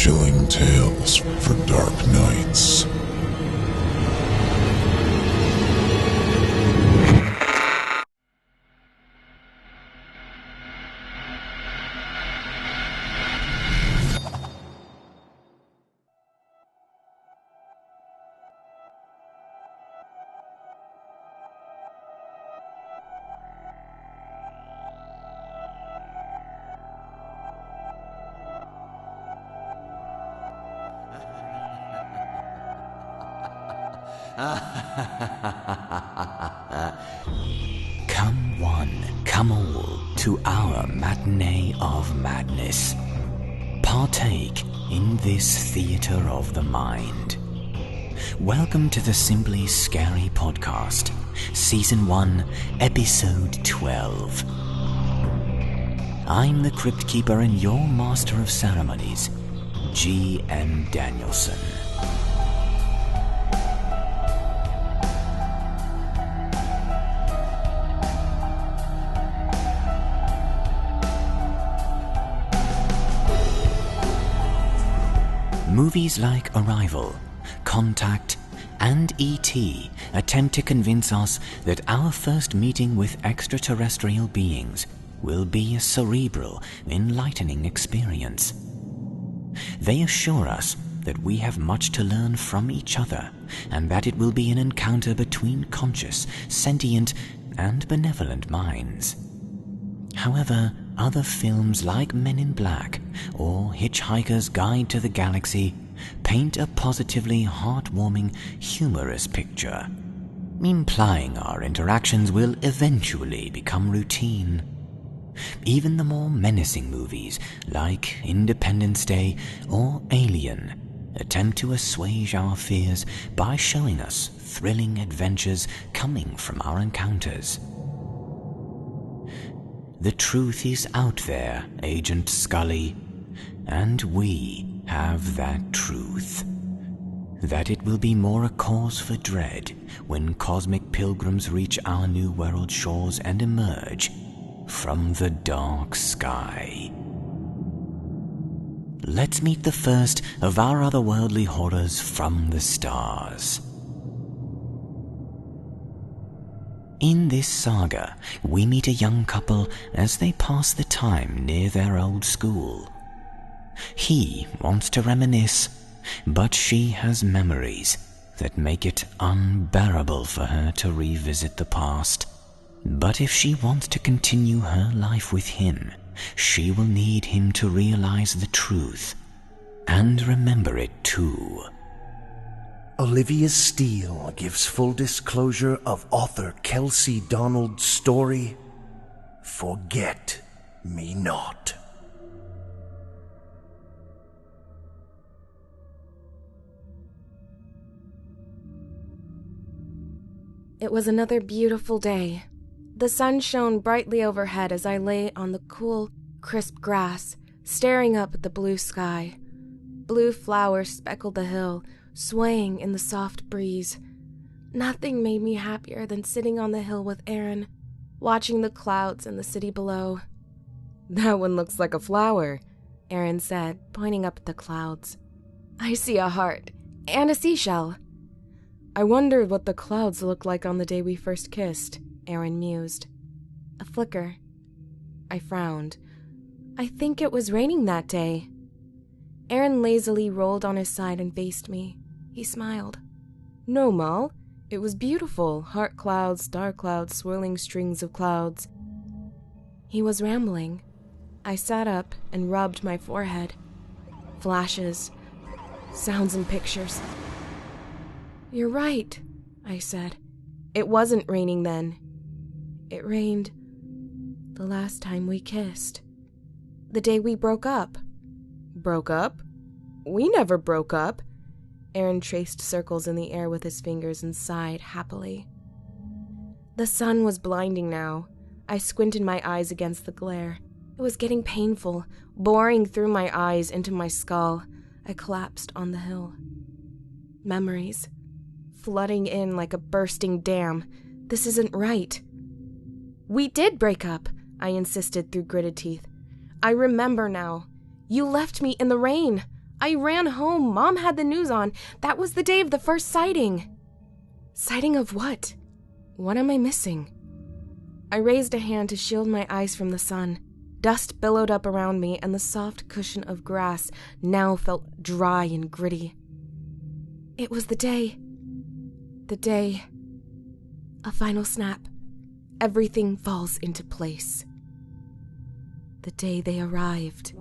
Chilling tales for dark nights. Come one, come all, to our matinee of madness. Partake in this theater of the mind. Welcome to the Simply Scary Podcast, Season 1, Episode 12. I'm the Crypt Keeper and your Master of Ceremonies, G.M. Danielson. Movies like Arrival, Contact, and E.T. attempt to convince us that our first meeting with extraterrestrial beings will be a cerebral, enlightening experience. They assure us that we have much to learn from each other, and that it will be an encounter between conscious, sentient, and benevolent minds. However, other films like Men in Black or Hitchhiker's Guide to the Galaxy paint a positively heartwarming, humorous picture, implying our interactions will eventually become routine. Even the more menacing movies like Independence Day or Alien attempt to assuage our fears by showing us thrilling adventures coming from our encounters. The truth is out there, Agent Scully, and we have that truth. That it will be more a cause for dread when cosmic pilgrims reach our new world shores and emerge from the dark sky. Let's meet the first of our otherworldly horrors from the stars. In this saga, we meet a young couple as they pass the time near their old school. He wants to reminisce, but she has memories that make it unbearable for her to revisit the past. But if she wants to continue her life with him, she will need him to realize the truth and remember it too. Olivia Steele gives full disclosure of author Kelsey Donald's story, Forget Me Not. It was another beautiful day. The sun shone brightly overhead as I lay on the cool, crisp grass, staring up at the blue sky. Blue flowers speckled the hill, swaying in the soft breeze. Nothing made me happier than sitting on the hill with Aaron, watching the clouds and the city below. "That one looks like a flower," Aaron said, pointing up at the clouds. "I see a heart and a seashell." "I wondered what the clouds looked like on the day we first kissed," Aaron mused. A flicker. I frowned. "I think it was raining that day." Aaron lazily rolled on his side and faced me. He smiled. "No, Mal. It was beautiful. Heart clouds, star clouds, swirling strings of clouds." He was rambling. I sat up and rubbed my forehead. Flashes. Sounds and pictures. "You're right," I said. "It wasn't raining then. It rained the last time we kissed. The day we broke up." "Broke up? We never broke up." Aaron traced circles in the air with his fingers and sighed happily. The sun was blinding now. I squinted my eyes against the glare. It was getting painful, boring through my eyes into my skull. I collapsed on the hill. Memories. Flooding in like a bursting dam. This isn't right. "We did break up," I insisted through gritted teeth. "I remember now. You left me in the rain. I ran home. Mom had the news on. That was the day of the first sighting. Sighting of what? What am I missing? I raised a hand to shield my eyes from the sun. Dust billowed up around me, and the soft cushion of grass now felt dry and gritty. It was the day. The day. A final snap. Everything falls into place. The day they arrived.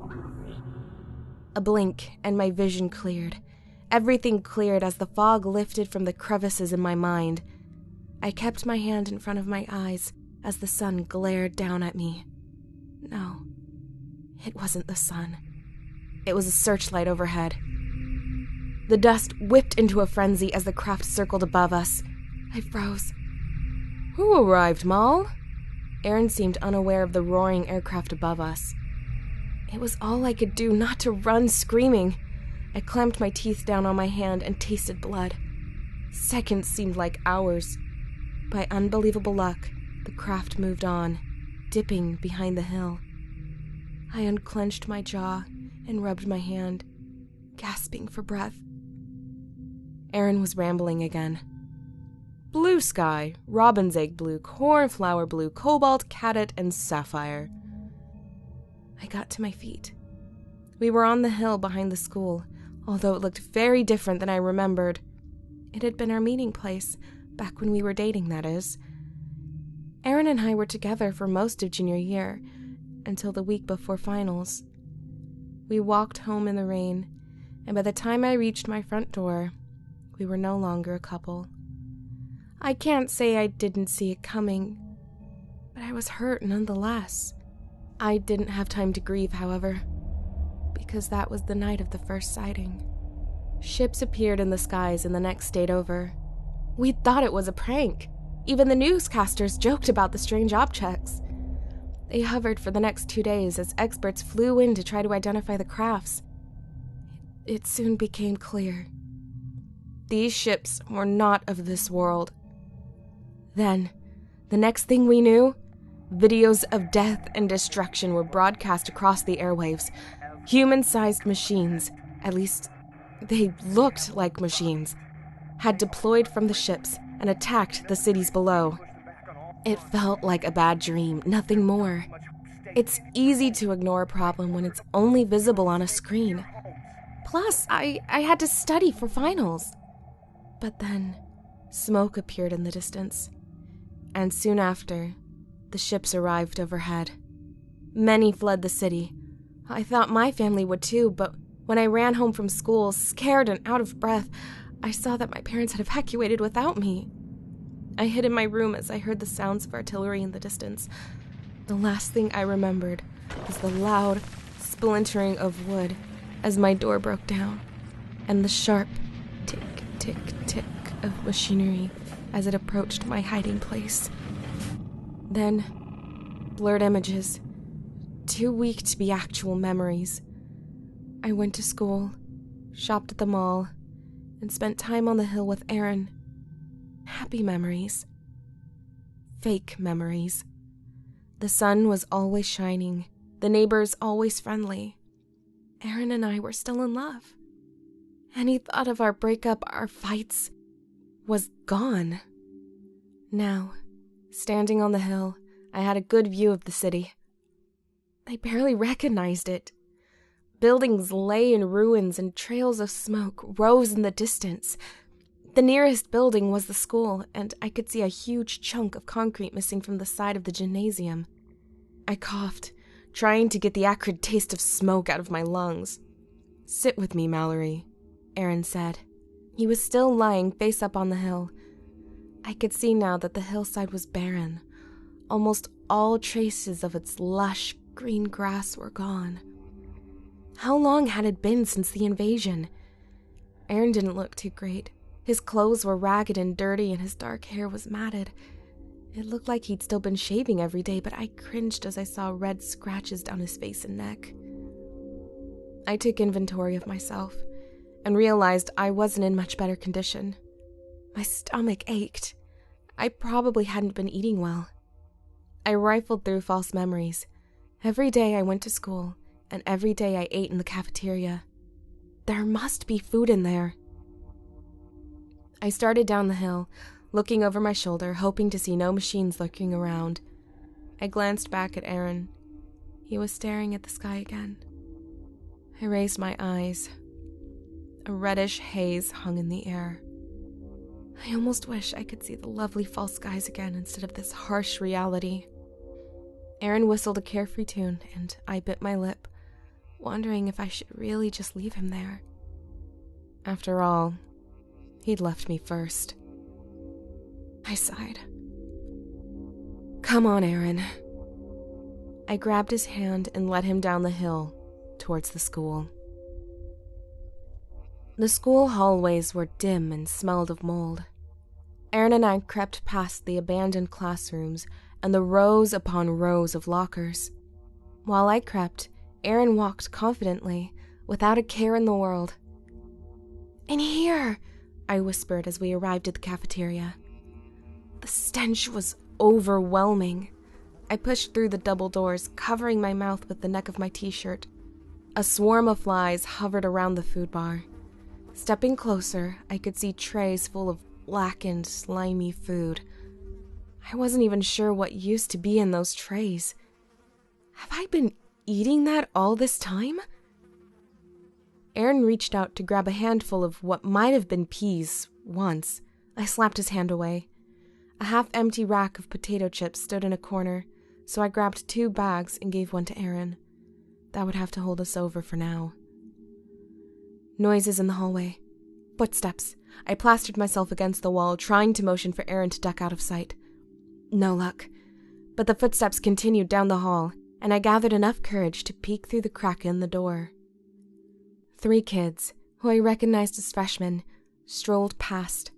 A blink, and my vision cleared. Everything cleared as the fog lifted from the crevices in my mind. I kept my hand in front of my eyes as the sun glared down at me. No, it wasn't the sun. It was a searchlight overhead. The dust whipped into a frenzy as the craft circled above us. I froze. Who arrived, Moll? Aaron seemed unaware of the roaring aircraft above us. It was all I could do not to run screaming. I clamped my teeth down on my hand and tasted blood. Seconds seemed like hours. By unbelievable luck, the craft moved on, dipping behind the hill. I unclenched my jaw and rubbed my hand, gasping for breath. Aaron was rambling again. Blue sky, robin's egg blue, cornflower blue, cobalt, caddet, and sapphire. I got to my feet. We were on the hill behind the school, although it looked very different than I remembered. It had been our meeting place, back when we were dating, that is. Aaron and I were together for most of junior year, until the week before finals. We walked home in the rain, and by the time I reached my front door, we were no longer a couple. I can't say I didn't see it coming, but I was hurt nonetheless. I didn't have time to grieve, however, because that was the night of the first sighting. Ships appeared in the skies in the next state over. We thought it was a prank. Even the newscasters joked about the strange objects. They hovered for the next 2 days as experts flew in to try to identify the crafts. It soon became clear. These ships were not of this world. Then, the next thing we knew, videos of death and destruction were broadcast across the airwaves. Human-sized machines, at least they looked like machines, had deployed from the ships and attacked the cities below. It felt like a bad dream, nothing more. It's easy to ignore a problem when it's only visible on a screen. Plus, I had to study for finals. But then, smoke appeared in the distance. And soon after, the ships arrived overhead. Many fled the city. I thought my family would too, but when I ran home from school, scared and out of breath, I saw that my parents had evacuated without me. I hid in my room as I heard the sounds of artillery in the distance. The last thing I remembered was the loud splintering of wood as my door broke down, and the sharp tick, tick, tick of machinery as it approached my hiding place. Then, blurred images, too weak to be actual memories. I went to school, shopped at the mall, and spent time on the hill with Aaron. Happy memories. Fake memories. The sun was always shining, the neighbors always friendly. Aaron and I were still in love. Any thought of our breakup, our fights, was gone. Now, standing on the hill, I had a good view of the city. I barely recognized it. Buildings lay in ruins and trails of smoke rose in the distance. The nearest building was the school, and I could see a huge chunk of concrete missing from the side of the gymnasium. I coughed, trying to get the acrid taste of smoke out of my lungs. "Sit with me, Mallory," Aaron said. He was still lying face up on the hill. I could see now that the hillside was barren. Almost all traces of its lush green grass were gone. How long had it been since the invasion? Aaron didn't look too great. His clothes were ragged and dirty, and his dark hair was matted. It looked like he'd still been shaving every day, but I cringed as I saw red scratches down his face and neck. I took inventory of myself and realized I wasn't in much better condition. My stomach ached. I probably hadn't been eating well. I rifled through false memories. Every day I went to school, and every day I ate in the cafeteria. There must be food in there. I started down the hill, looking over my shoulder, hoping to see no machines lurking around. I glanced back at Aaron. He was staring at the sky again. I raised my eyes. A reddish haze hung in the air. I almost wish I could see the lovely fall skies again instead of this harsh reality. Aaron whistled a carefree tune, and I bit my lip, wondering if I should really just leave him there. After all, he'd left me first. I sighed. Come on, Aaron. I grabbed his hand and led him down the hill towards the school. The school hallways were dim and smelled of mold. Aaron and I crept past the abandoned classrooms and the rows upon rows of lockers. While I crept, Aaron walked confidently, without a care in the world. "In here," I whispered as we arrived at the cafeteria. The stench was overwhelming. I pushed through the double doors, covering my mouth with the neck of my t-shirt. A swarm of flies hovered around the food bar. Stepping closer, I could see trays full of blackened, slimy food. I wasn't even sure what used to be in those trays. Have I been eating that all this time? Aaron reached out to grab a handful of what might have been peas once. I slapped his hand away. A half-empty rack of potato chips stood in a corner, so I grabbed 2 bags and gave one to Aaron. That would have to hold us over for now. Noises in the hallway. Footsteps. I plastered myself against the wall, trying to motion for Aaron to duck out of sight. No luck. But the footsteps continued down the hall, and I gathered enough courage to peek through the crack in the door. 3 kids, who I recognized as freshmen, strolled past,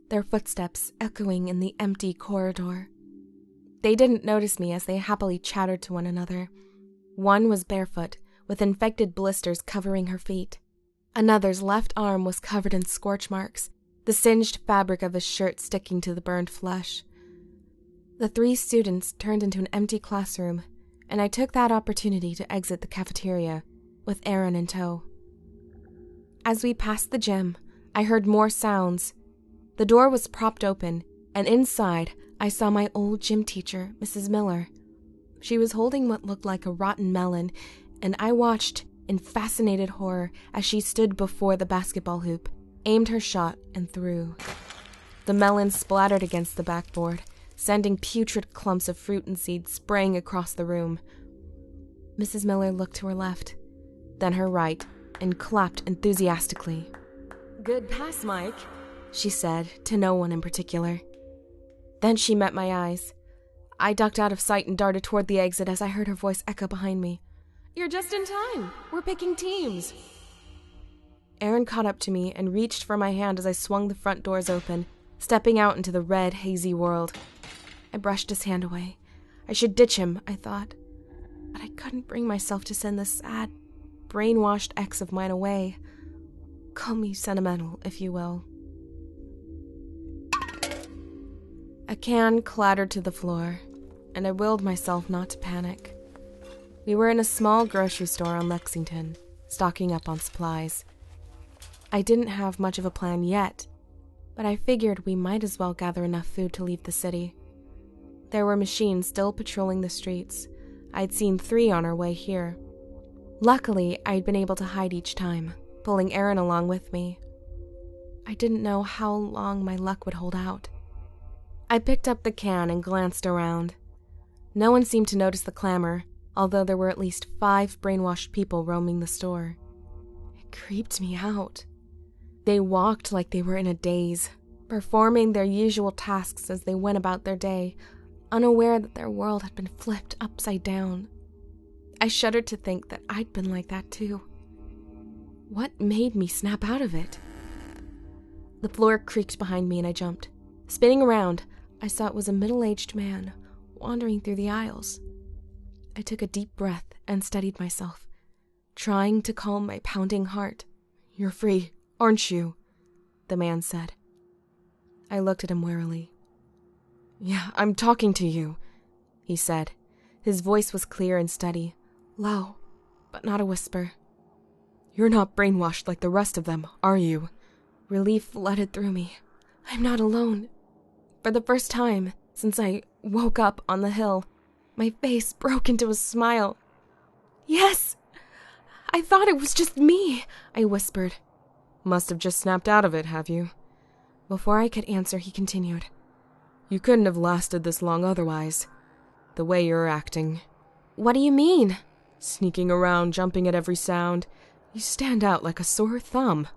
their footsteps echoing in the empty corridor. They didn't notice me as they happily chattered to one another. One was barefoot, with infected blisters covering her feet. Another's left arm was covered in scorch marks, the singed fabric of his shirt sticking to the burned flesh. The 3 students turned into an empty classroom, and I took that opportunity to exit the cafeteria, with Aaron in tow. As we passed the gym, I heard more sounds. The door was propped open, and inside I saw my old gym teacher, Mrs. Miller. She was holding what looked like a rotten melon, and I watched in fascinated horror as she stood before the basketball hoop, aimed her shot, and threw. The melon splattered against the backboard, sending putrid clumps of fruit and seeds spraying across the room. Mrs. Miller looked to her left, then her right, and clapped enthusiastically. "Good pass, Mike," she said, to no one in particular. Then she met my eyes. I ducked out of sight and darted toward the exit as I heard her voice echo behind me. "You're just in time. We're picking teams." Aaron caught up to me and reached for my hand as I swung the front doors open, stepping out into the red, hazy world. I brushed his hand away. I should ditch him, I thought. But I couldn't bring myself to send this sad, brainwashed ex of mine away. Call me sentimental, if you will. A can clattered to the floor, and I willed myself not to panic. We were in a small grocery store on Lexington, stocking up on supplies. I didn't have much of a plan yet, but I figured we might as well gather enough food to leave the city. There were machines still patrolling the streets. I'd seen 3 on our way here. Luckily, I'd been able to hide each time, pulling Aaron along with me. I didn't know how long my luck would hold out. I picked up the can and glanced around. No one seemed to notice the clamor, although there were at least 5 brainwashed people roaming the store. It creeped me out. They walked like they were in a daze, performing their usual tasks as they went about their day, unaware that their world had been flipped upside down. I shuddered to think that I'd been like that too. What made me snap out of it? The floor creaked behind me and I jumped. Spinning around, I saw it was a middle-aged man wandering through the aisles. I took a deep breath and steadied myself, trying to calm my pounding heart. "You're free, aren't you?" the man said. I looked at him warily. "Yeah, I'm talking to you," he said. His voice was clear and steady, low, but not a whisper. You're not brainwashed like the rest of them, are you? Relief flooded through me. I'm not alone. For the first time since I woke up on the hill, my face broke into a smile. Yes! I thought it was just me, I whispered. Must have just snapped out of it, have you? Before I could answer, he continued. You couldn't have lasted this long otherwise. The way you're acting. What do you mean? Sneaking around, jumping at every sound. You stand out like a sore thumb.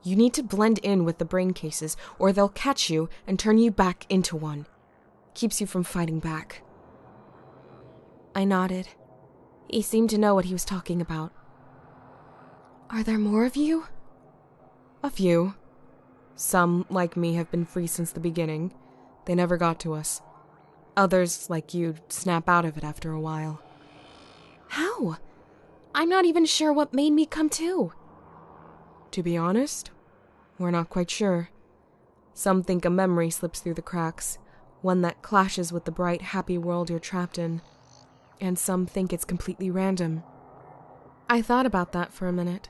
You need to blend in with the brain cases, or they'll catch you and turn you back into one. Keeps you from fighting back. I nodded. He seemed to know what he was talking about. Are there more of you? A few. Some, like me, have been free since the beginning. They never got to us. Others, like you, snap out of it after a while. How? I'm not even sure what made me come to. To be honest, we're not quite sure. Some think a memory slips through the cracks, one that clashes with the bright, happy world you're trapped in. And some think it's completely random. I thought about that for a minute.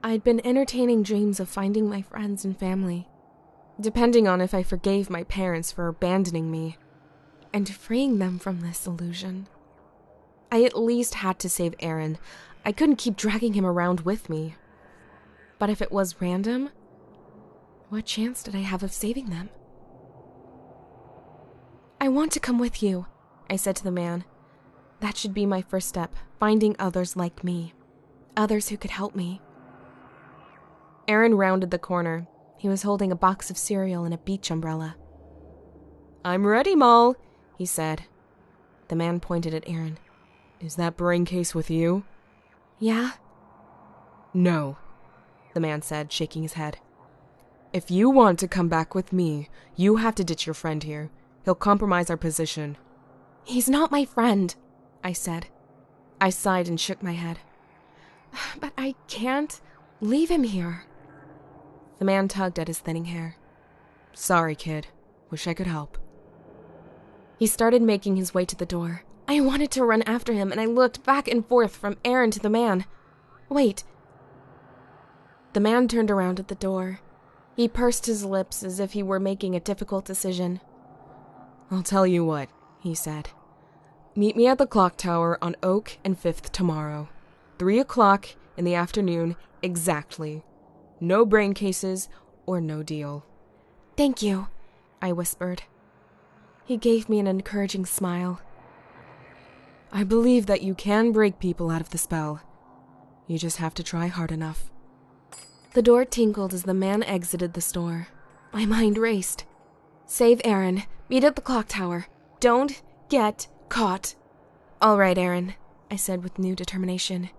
I'd been entertaining dreams of finding my friends and family, depending on if I forgave my parents for abandoning me, and freeing them from this illusion. I at least had to save Aaron. I couldn't keep dragging him around with me. But if it was random, what chance did I have of saving them? I want to come with you, I said to the man. That should be my first step, finding others like me. Others who could help me. Aaron rounded the corner. He was holding a box of cereal and a beach umbrella. I'm ready, Moll, he said. The man pointed at Aaron. Is that brain case with you? Yeah. No, the man said, shaking his head. If you want to come back with me, you have to ditch your friend here. He'll compromise our position. He's not my friend, I said. I sighed and shook my head. But I can't leave him here. The man tugged at his thinning hair. Sorry, kid. Wish I could help. He started making his way to the door. I wanted to run after him, and I looked back and forth from Aaron to the man. Wait. The man turned around at the door. He pursed his lips as if he were making a difficult decision. I'll tell you what, he said. Meet me at the clock tower on Oak and 5th tomorrow. 3 o'clock in the afternoon, exactly. No brain cases or no deal. Thank you, I whispered. He gave me an encouraging smile. I believe that you can break people out of the spell. You just have to try hard enough. The door tinkled as the man exited the store. My mind raced. Save Aaron. Meet at the clock tower. Don't get caught. All right, Aaron, I said with new determination.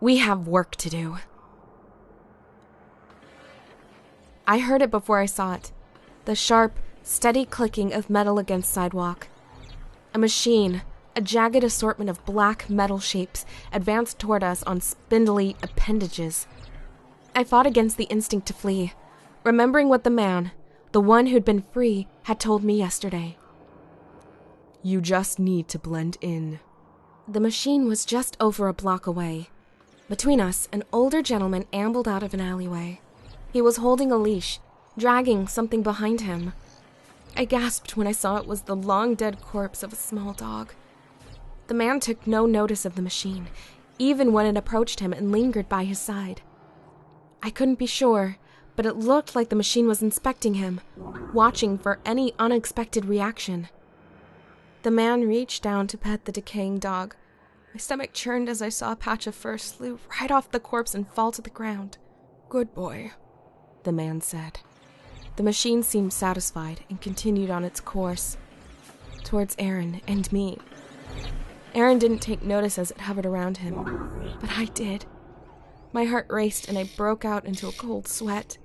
We have work to do. I heard it before I saw it. The sharp, steady clicking of metal against sidewalk. A machine, a jagged assortment of black metal shapes, advanced toward us on spindly appendages. I fought against the instinct to flee, remembering what the man, the one who'd been free, had told me yesterday. You just need to blend in. The machine was just over a block away. Between us, an older gentleman ambled out of an alleyway. He was holding a leash, dragging something behind him. I gasped when I saw it was the long-dead corpse of a small dog. The man took no notice of the machine, even when it approached him and lingered by his side. I couldn't be sure, but it looked like the machine was inspecting him, watching for any unexpected reaction. The man reached down to pet the decaying dog. My stomach churned as I saw a patch of fur slip right off the corpse and fall to the ground. Good boy, the man said. The machine seemed satisfied and continued on its course, towards Aaron and me. Aaron didn't take notice as it hovered around him, but I did. My heart raced and I broke out into a cold sweat.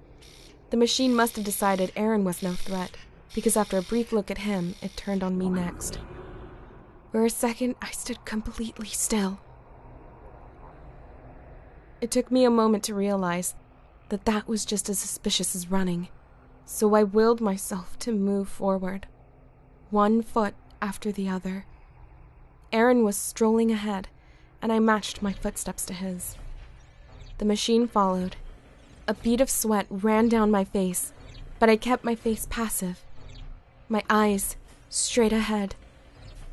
The machine must have decided Aaron was no threat, because after a brief look at him, it turned on me next. For a second, I stood completely still. It took me a moment to realize that that was just as suspicious as running, so I willed myself to move forward, one foot after the other. Aaron was strolling ahead, and I matched my footsteps to his. The machine followed. A bead of sweat ran down my face, but I kept my face passive. My eyes straight ahead.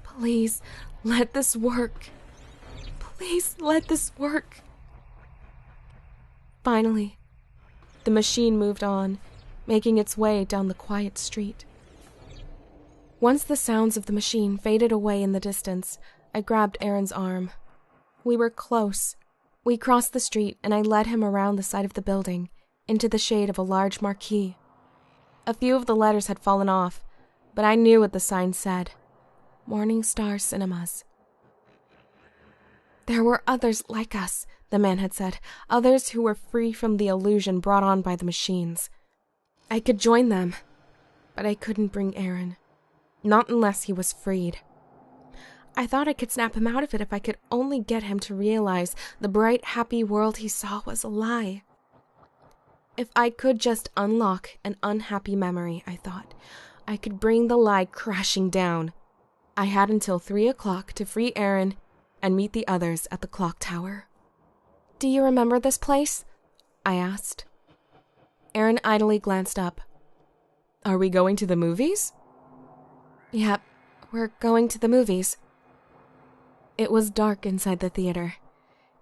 Please, let this work. Please, let this work. Finally, the machine moved on, making its way down the quiet street. Once the sounds of the machine faded away in the distance, I grabbed Aaron's arm. We were close. We crossed the street, and I led him around the side of the building, into the shade of a large marquee. A few of the letters had fallen off, but I knew what the sign said. Morning Star Cinemas. There were others like us, the man had said, others who were free from the illusion brought on by the machines. I could join them, but I couldn't bring Aaron. Not unless he was freed. I thought I could snap him out of it if I could only get him to realize the bright, happy world he saw was a lie. If I could just unlock an unhappy memory, I thought, I could bring the lie crashing down. I had until 3 o'clock to free Aaron and meet the others at the clock tower. Do you remember this place? I asked. Aaron idly glanced up. Are we going to the movies? Yep, we're going to the movies. It was dark inside the theater,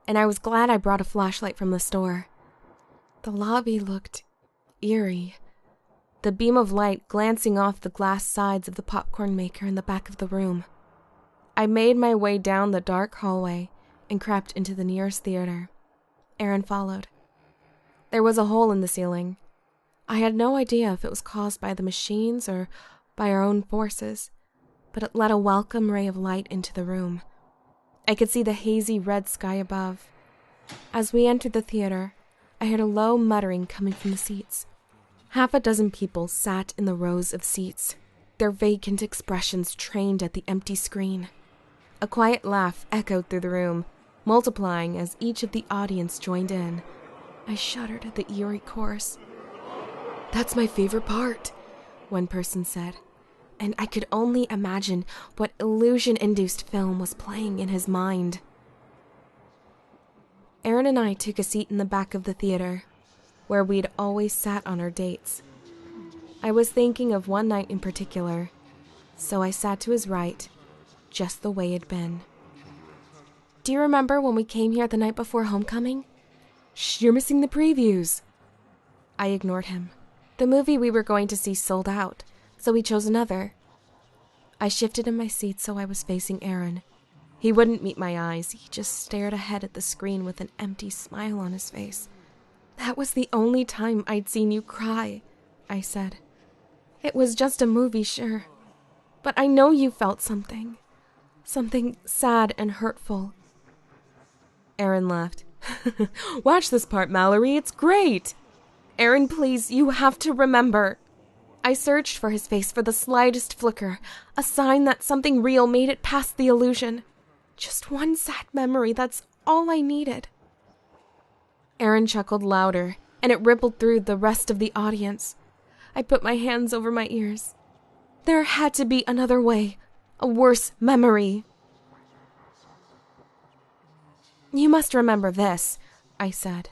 and I was glad I brought a flashlight from the store. The lobby looked eerie, the beam of light glancing off the glass sides of the popcorn maker in the back of the room. I made my way down the dark hallway and crept into the nearest theater. Aaron followed. There was a hole in the ceiling. I had no idea if it was caused by the machines or by our own forces, but it let a welcome ray of light into the room. I could see the hazy red sky above. As we entered the theater, I heard a low muttering coming from the seats. Half a dozen people sat in the rows of seats, their vacant expressions trained at the empty screen. A quiet laugh echoed through the room, multiplying as each of the audience joined in. I shuddered at the eerie chorus. That's my favorite part, one person said, and I could only imagine what illusion-induced film was playing in his mind. Aaron and I took a seat in the back of the theater, where we'd always sat on our dates. I was thinking of one night in particular, so I sat to his right, just the way it'd been. Do you remember when we came here the night before homecoming? Shh, you're missing the previews. I ignored him. The movie we were going to see sold out, so we chose another. I shifted in my seat so I was facing Aaron. He wouldn't meet my eyes. He just stared ahead at the screen with an empty smile on his face. That was the only time I'd seen you cry, I said. It was just a movie, sure. But I know you felt something. Something sad and hurtful. Aaron laughed. Watch this part, Mallory. It's great. Aaron, please, you have to remember. I searched for his face for the slightest flicker, a sign that something real made it past the illusion. Just one sad memory, that's all I needed. Aaron chuckled louder, and it rippled through the rest of the audience. I put my hands over my ears. There had to be another way, a worse memory. You must remember this, I said.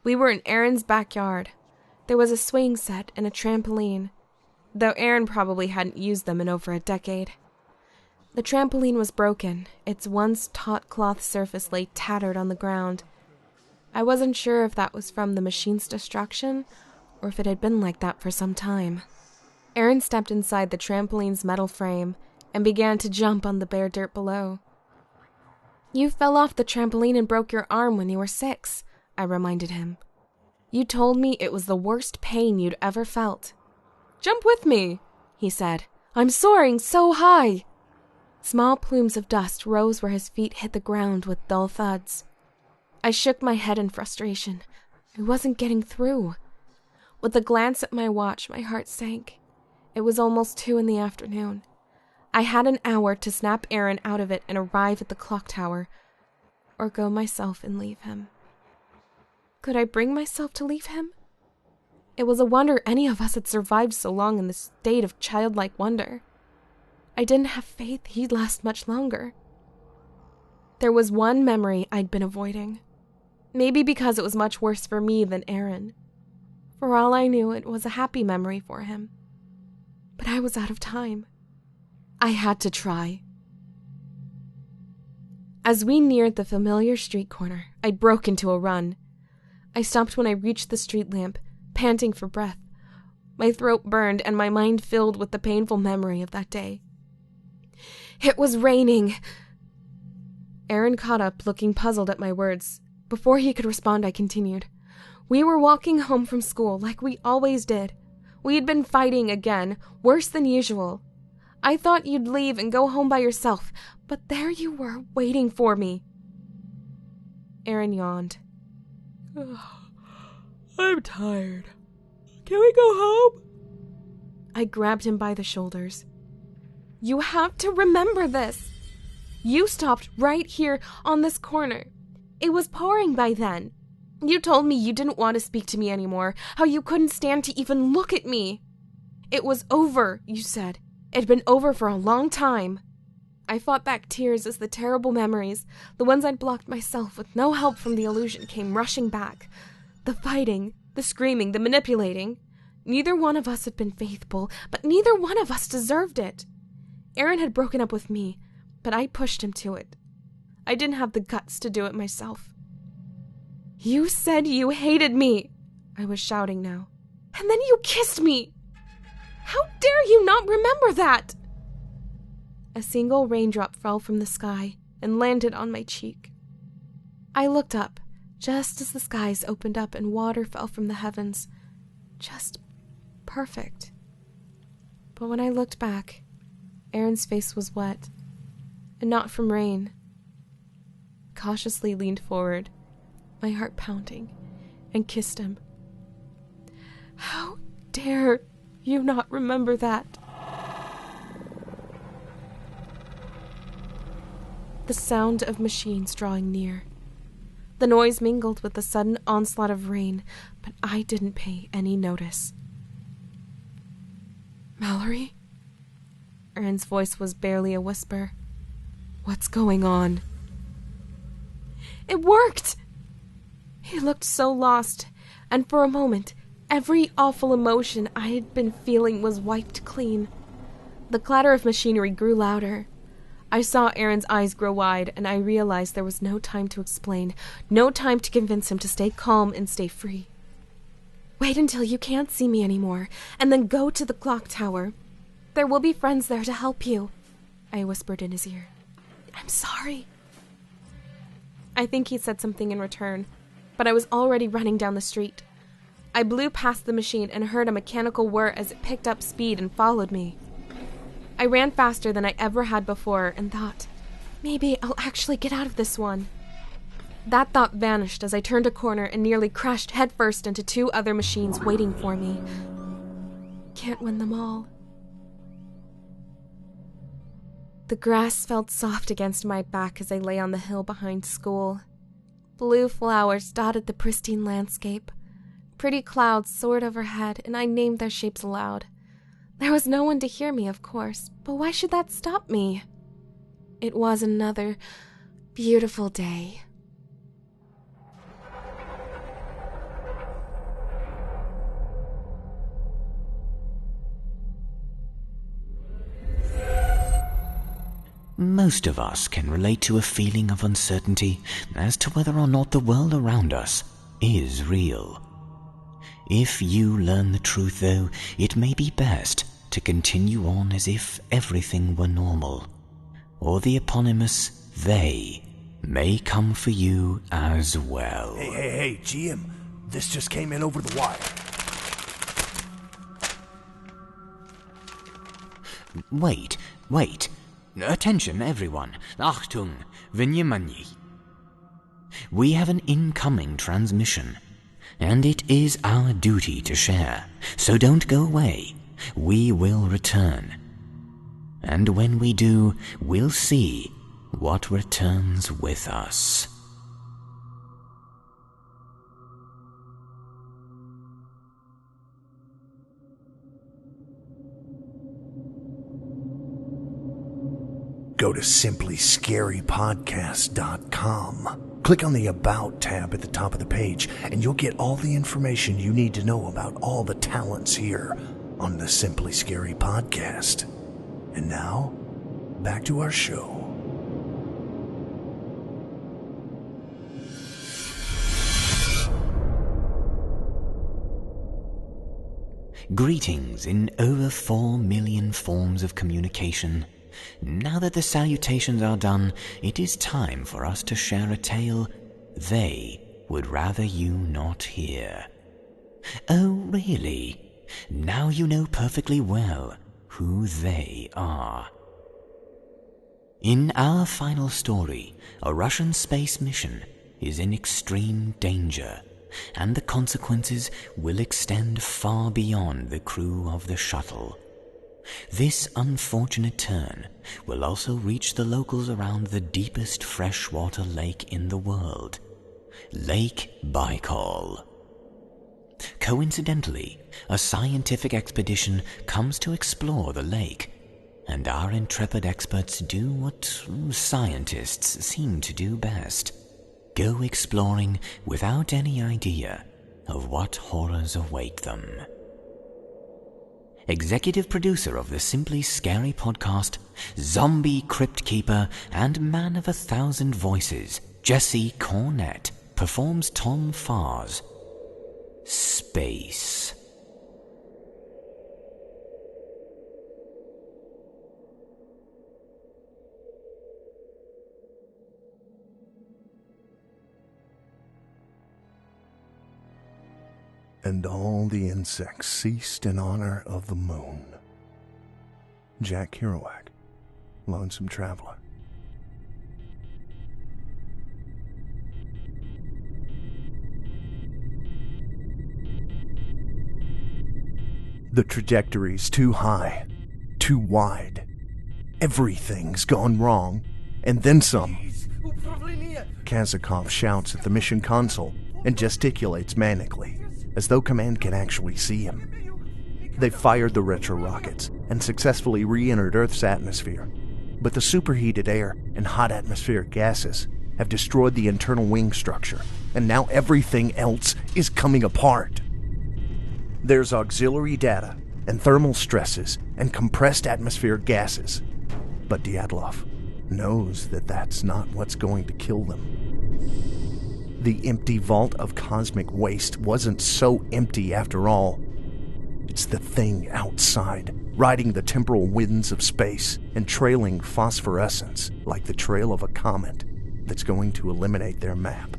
We were in Aaron's backyard. There was a swing set and a trampoline, though Aaron probably hadn't used them in over a decade. The trampoline was broken. Its once taut cloth surface lay tattered on the ground. I wasn't sure if that was from the machine's destruction or if it had been like that for some time. Aaron stepped inside the trampoline's metal frame and began to jump on the bare dirt below. You fell off the trampoline and broke your arm when you were 6, I reminded him. You told me it was the worst pain you'd ever felt. Jump with me, he said. I'm soaring so high. Small plumes of dust rose where his feet hit the ground with dull thuds. I shook my head in frustration. I wasn't getting through. With a glance at my watch, my heart sank. It was almost 2 in the afternoon. I had an hour to snap Aaron out of it and arrive at the clock tower, or go myself and leave him. Could I bring myself to leave him? It was a wonder any of us had survived so long in this state of childlike wonder. I didn't have faith he'd last much longer. There was one memory I'd been avoiding. Maybe because it was much worse for me than Aaron. For all I knew, it was a happy memory for him. But I was out of time. I had to try. As we neared the familiar street corner, I broke into a run. I stopped when I reached the street lamp, panting for breath. My throat burned and my mind filled with the painful memory of that day. It was raining. Aaron caught up, looking puzzled at my words. Before he could respond, I continued. We were walking home from school like we always did. We had been fighting again, worse than usual. I thought you'd leave and go home by yourself, but there you were, waiting for me. Aaron yawned. I'm tired. Can we go home? I grabbed him by the shoulders. You have to remember this. You stopped right here on this corner. It was pouring by then. You told me you didn't want to speak to me anymore, how you couldn't stand to even look at me. It was over, you said. It had been over for a long time. I fought back tears as the terrible memories, the ones I'd blocked myself with no help from the illusion, came rushing back. The fighting, the screaming, the manipulating. Neither one of us had been faithful, but neither one of us deserved it. Aaron had broken up with me, but I pushed him to it. I didn't have the guts to do it myself. You said you hated me, I was shouting now. And then you kissed me. How dare you not remember that? A single raindrop fell from the sky and landed on my cheek. I looked up, just as the skies opened up and water fell from the heavens. Just perfect. But when I looked back, Aaron's face was wet, and not from rain. I cautiously leaned forward, my heart pounding, and kissed him. How dare you not remember that? The sound of machines drawing near. The noise mingled with the sudden onslaught of rain, but I didn't pay any notice. Mallory? Aaron's voice was barely a whisper. What's going on? It worked! He looked so lost, and for a moment, every awful emotion I had been feeling was wiped clean. The clatter of machinery grew louder. I saw Aaron's eyes grow wide, and I realized there was no time to explain, no time to convince him to stay calm and stay free. Wait until you can't see me anymore, and then go to the clock tower. There will be friends there to help you, I whispered in his ear. I'm sorry. I think he said something in return, but I was already running down the street. I blew past the machine and heard a mechanical whir as it picked up speed and followed me. I ran faster than I ever had before and thought, maybe I'll actually get out of this one. That thought vanished as I turned a corner and nearly crashed headfirst into two other machines waiting for me. Can't win them all. The grass felt soft against my back as I lay on the hill behind school. Blue flowers dotted the pristine landscape. Pretty clouds soared overhead, and I named their shapes aloud. There was no one to hear me, of course, but why should that stop me? It was another beautiful day. Most of us can relate to a feeling of uncertainty as to whether or not the world around us is real. If you learn the truth, though, it may be best to continue on as if everything were normal, or the eponymous they may come for you as well. Hey, GM, this just came in over the wire. Wait. Attention, everyone. Achtung, Vnyamani. We have an incoming transmission, and it is our duty to share, so don't go away. We will return. And when we do, we'll see what returns with us. Go to simplyscarypodcast.com Click on the About tab at the top of the page, and you'll get all the information you need to know about all the talents here on the Simply Scary podcast. And now, back to our show. Greetings in over 4 million forms of communication. Now that the salutations are done, it is time for us to share a tale they would rather you not hear. Oh, really? Now you know perfectly well who they are. In our final story, a Russian space mission is in extreme danger, and the consequences will extend far beyond the crew of the shuttle. This unfortunate turn will also reach the locals around the deepest freshwater lake in the world, Lake Baikal. Coincidentally, a scientific expedition comes to explore the lake, and our intrepid experts do what scientists seem to do best: go exploring without any idea of what horrors await them. Executive producer of the Simply Scary podcast, zombie crypt keeper and man of 1,000 voices, Jesse Cornett, performs Tom Farr's Space. And all the insects ceased in honor of the moon. Jack Kerouac, Lonesome Traveler. The trajectory's too high, too wide. Everything's gone wrong, and then some. Kazakov shouts at the mission console and gesticulates manically, as though command can actually see him. They've fired the retro rockets and successfully re-entered Earth's atmosphere, but the superheated air and hot atmospheric gases have destroyed the internal wing structure, and now everything else is coming apart. There's auxiliary data and thermal stresses and compressed atmospheric gases, but Dyatlov knows that that's not what's going to kill them. The empty vault of cosmic waste wasn't so empty after all. It's the thing outside, riding the temporal winds of space and trailing phosphorescence like the trail of a comet that's going to eliminate their map.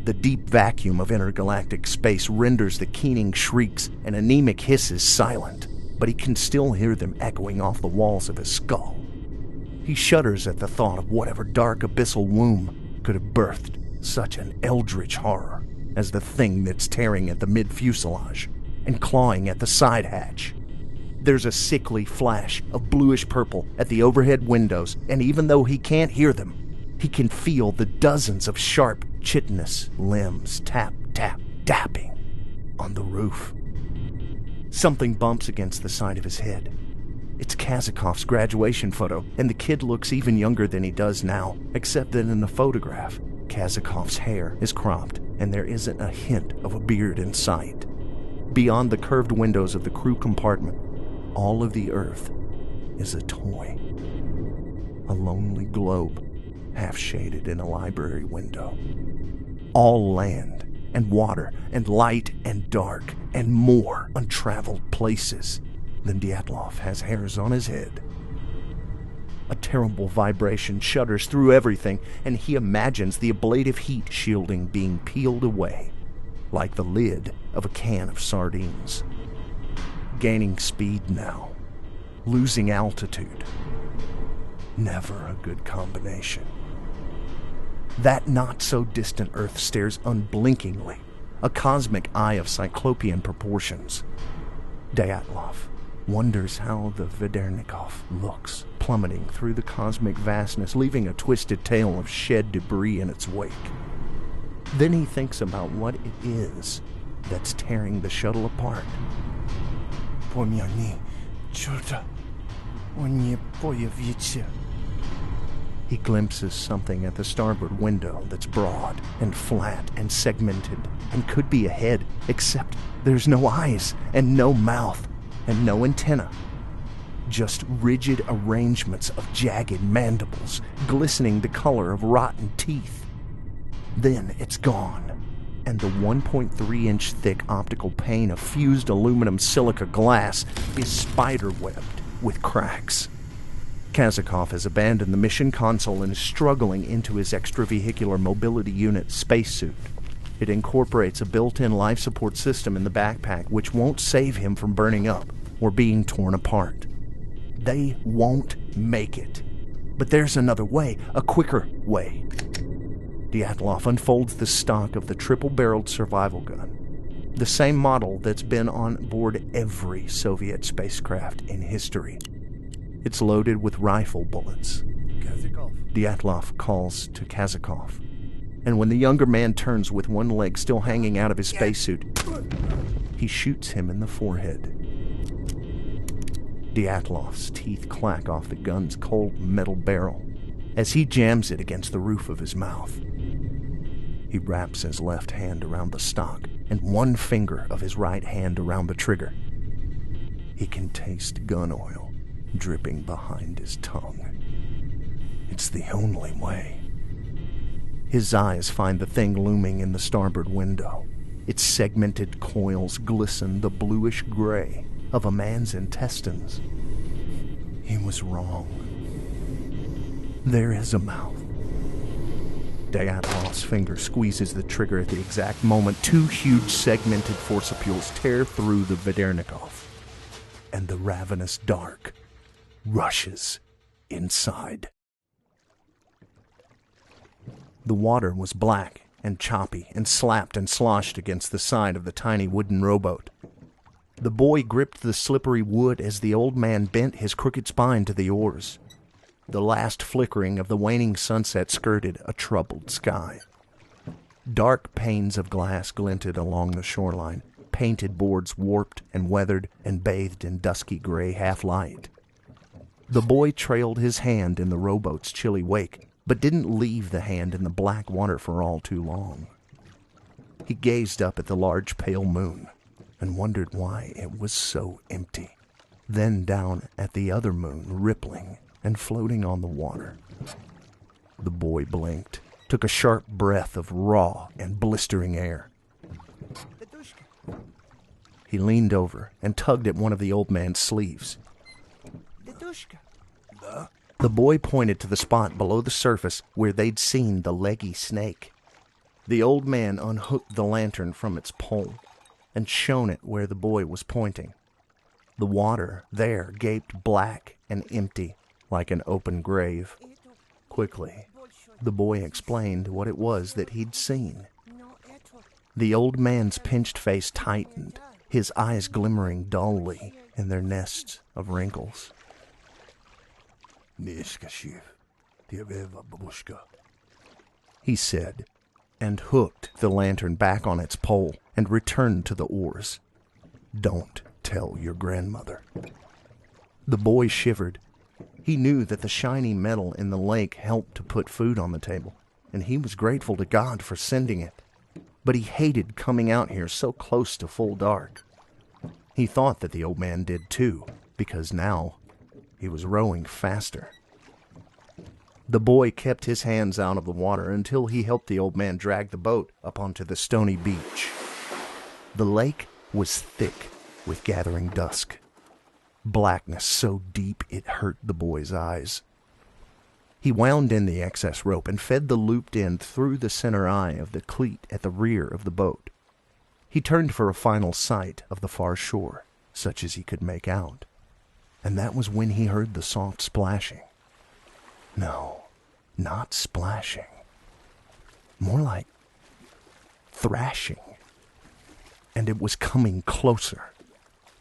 The deep vacuum of intergalactic space renders the keening shrieks and anemic hisses silent, but he can still hear them echoing off the walls of his skull. He shudders at the thought of whatever dark abyssal womb could have birthed such an eldritch horror as the thing that's tearing at the mid-fuselage and clawing at the side hatch. There's a sickly flash of bluish purple at the overhead windows, and even though he can't hear them, he can feel the dozens of sharp, chitinous limbs tap, tap, tapping on the roof. Something bumps against the side of his head. It's Kazakov's graduation photo, and the kid looks even younger than he does now, except that in the photograph, Kazakov's hair is cropped, and there isn't a hint of a beard in sight. Beyond the curved windows of the crew compartment, all of the Earth is a toy. A lonely globe, half-shaded in a library window. All land and water and light and dark and more untraveled places than Dyatlov has hairs on his head. A terrible vibration shudders through everything, and he imagines the ablative heat shielding being peeled away, like the lid of a can of sardines. Gaining speed now, losing altitude. Never a good combination. That not-so-distant Earth stares unblinkingly, a cosmic eye of cyclopean proportions. Dyatlov wonders how the Vedernikov looks, plummeting through the cosmic vastness, leaving a twisted tail of shed debris in its wake. Then he thinks about what it is that's tearing the shuttle apart. He glimpses something at the starboard window that's broad and flat and segmented and could be a head, except there's no eyes and no mouth and no antenna. Just rigid arrangements of jagged mandibles, glistening the color of rotten teeth. Then it's gone, and the 1.3-inch thick optical pane of fused aluminum silica glass is spider-webbed with cracks. Kazakov has abandoned the mission console and is struggling into his extravehicular mobility unit spacesuit. It incorporates a built-in life support system in the backpack which won't save him from burning up or being torn apart. They won't make it. But there's another way, a quicker way. Dyatlov unfolds the stock of the triple-barreled survival gun, the same model that's been on board every Soviet spacecraft in history. It's loaded with rifle bullets. Dyatlov calls to Kazakov, and when the younger man turns with one leg still hanging out of his spacesuit, he shoots him in the forehead. Dyatlov's teeth clack off the gun's cold metal barrel as he jams it against the roof of his mouth. He wraps his left hand around the stock and one finger of his right hand around the trigger. He can taste gun oil dripping behind his tongue. It's the only way. His eyes find the thing looming in the starboard window. Its segmented coils glisten the bluish gray of a man's intestines. He was wrong. There is a mouth. Dyatlov's finger squeezes the trigger at the exact moment two huge segmented forcipules tear through the Vedernikov, and the ravenous dark rushes inside. The water was black and choppy and slapped and sloshed against the side of the tiny wooden rowboat. The boy gripped the slippery wood as the old man bent his crooked spine to the oars. The last flickering of the waning sunset skirted a troubled sky. Dark panes of glass glinted along the shoreline, painted boards warped and weathered and bathed in dusky gray half-light. The boy trailed his hand in the rowboat's chilly wake, but didn't leave the hand in the black water for all too long. He gazed up at the large pale moon and wondered why it was so empty, then down at the other moon rippling and floating on the water. The boy blinked, took a sharp breath of raw and blistering air. He leaned over and tugged at one of the old man's sleeves. The boy pointed to the spot below the surface where they'd seen the leggy snake. The old man unhooked the lantern from its pole and shone it where the boy was pointing. The water there gaped black and empty like an open grave. Quickly, the boy explained what it was that he'd seen. The old man's pinched face tightened, his eyes glimmering dully in their nests of wrinkles. He said, and hooked the lantern back on its pole and returned to the oars. Don't tell your grandmother. The boy shivered. He knew that the shiny metal in the lake helped to put food on the table, and he was grateful to God for sending it. But he hated coming out here so close to full dark. He thought that the old man did too, because now he was rowing faster. The boy kept his hands out of the water until he helped the old man drag the boat up onto the stony beach. The lake was thick with gathering dusk. Blackness so deep it hurt the boy's eyes. He wound in the excess rope and fed the looped end through the center eye of the cleat at the rear of the boat. He turned for a final sight of the far shore, such as he could make out. And that was when he heard the soft splashing. No, not splashing. More like thrashing. And it was coming closer.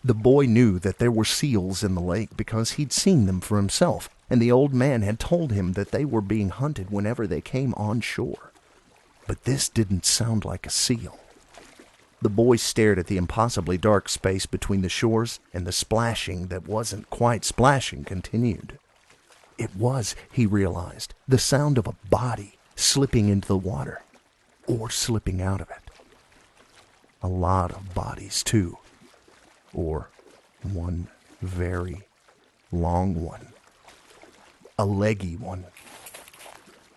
The boy knew that there were seals in the lake because he'd seen them for himself, and the old man had told him that they were being hunted whenever they came on shore. But this didn't sound like a seal. The boy stared at the impossibly dark space between the shores, and the splashing that wasn't quite splashing continued. It was, he realized, the sound of a body slipping into the water, or slipping out of it. A lot of bodies, too, or one very long one. A leggy one.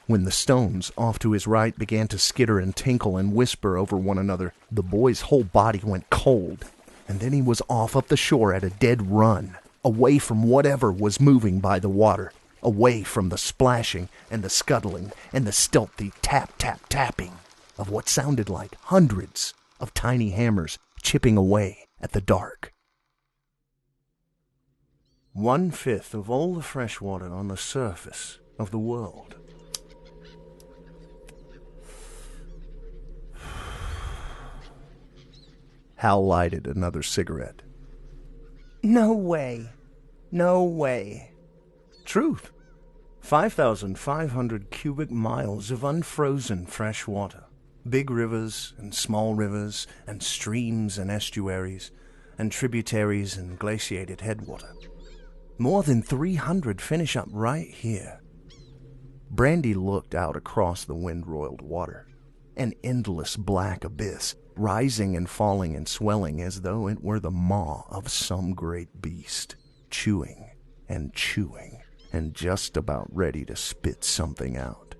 When the stones off to his right began to skitter and tinkle and whisper over one another, the boy's whole body went cold, and then he was off up the shore at a dead run, away from whatever was moving by the water, away from the splashing and the scuttling and the stealthy tap-tap-tapping of what sounded like hundreds of tiny hammers chipping away at the dark. 1/5 of all the fresh water on the surface of the world. Hal lighted another cigarette. No way. No way. Truth. 5,500 cubic miles of unfrozen fresh water. Big rivers and small rivers and streams and estuaries and tributaries and glaciated headwater. More than 300 finish up right here. Brandy looked out across the wind-roiled water. An endless black abyss, rising and falling and swelling as though it were the maw of some great beast, chewing and chewing and just about ready to spit something out.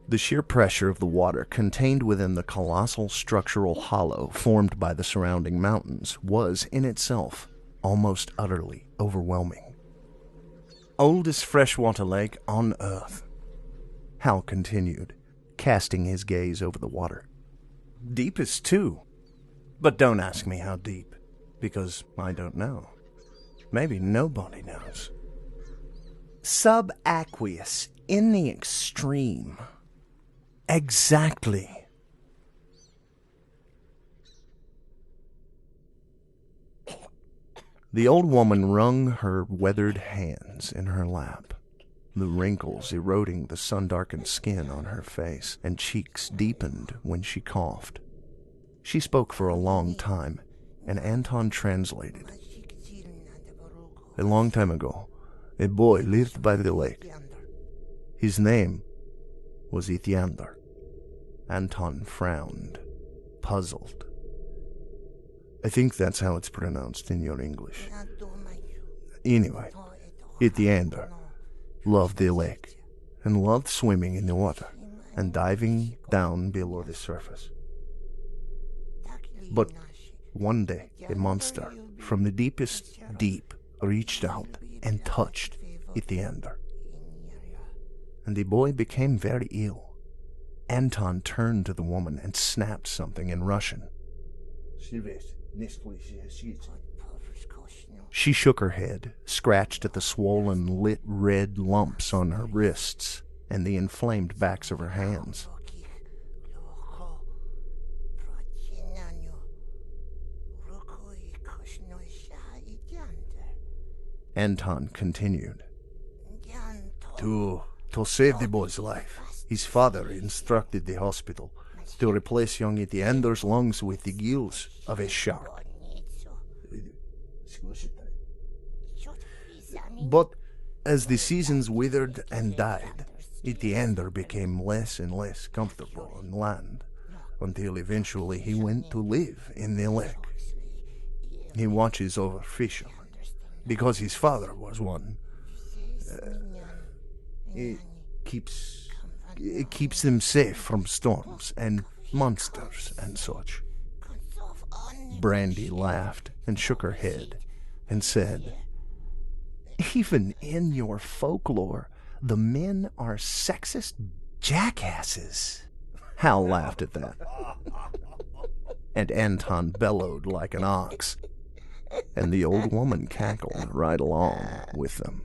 The sheer pressure of the water contained within the colossal structural hollow formed by the surrounding mountains was in itself almost utterly overwhelming. Oldest freshwater lake on Earth, Hal continued, casting his gaze over the water. Deepest, too. But don't ask me how deep, because I don't know. Maybe nobody knows. Subaqueous in the extreme. Exactly. The old woman wrung her weathered hands in her lap, the wrinkles eroding the sun-darkened skin on her face, and cheeks deepened when she coughed. She spoke for a long time, and Anton translated. A long time ago, a boy lived by the lake. His name was Ityander. Anton frowned, puzzled. I think that's how it's pronounced in your English. Anyway, Ityander loved the lake, and loved swimming in the water, and diving down below the surface. But one day, a monster from the deepest deep reached out and touched Ityander. And the boy became very ill. Anton turned to the woman and snapped something in Russian. She shook her head, scratched at the swollen, lit red lumps on her wrists and the inflamed backs of her hands. Anton continued. To save the boy's life, his father instructed the hospital to replace young Ityander's lungs with the gills of a shark. But as the seasons withered and died, Ityander became less and less comfortable on land, until eventually he went to live in the lake. He watches over fishermen, because his father was one. It keeps them safe from storms and monsters and such. Brandy laughed and shook her head and said, Even in your folklore, the men are sexist jackasses. Hal laughed at that. And Anton bellowed like an ox, and the old woman cackled right along with them.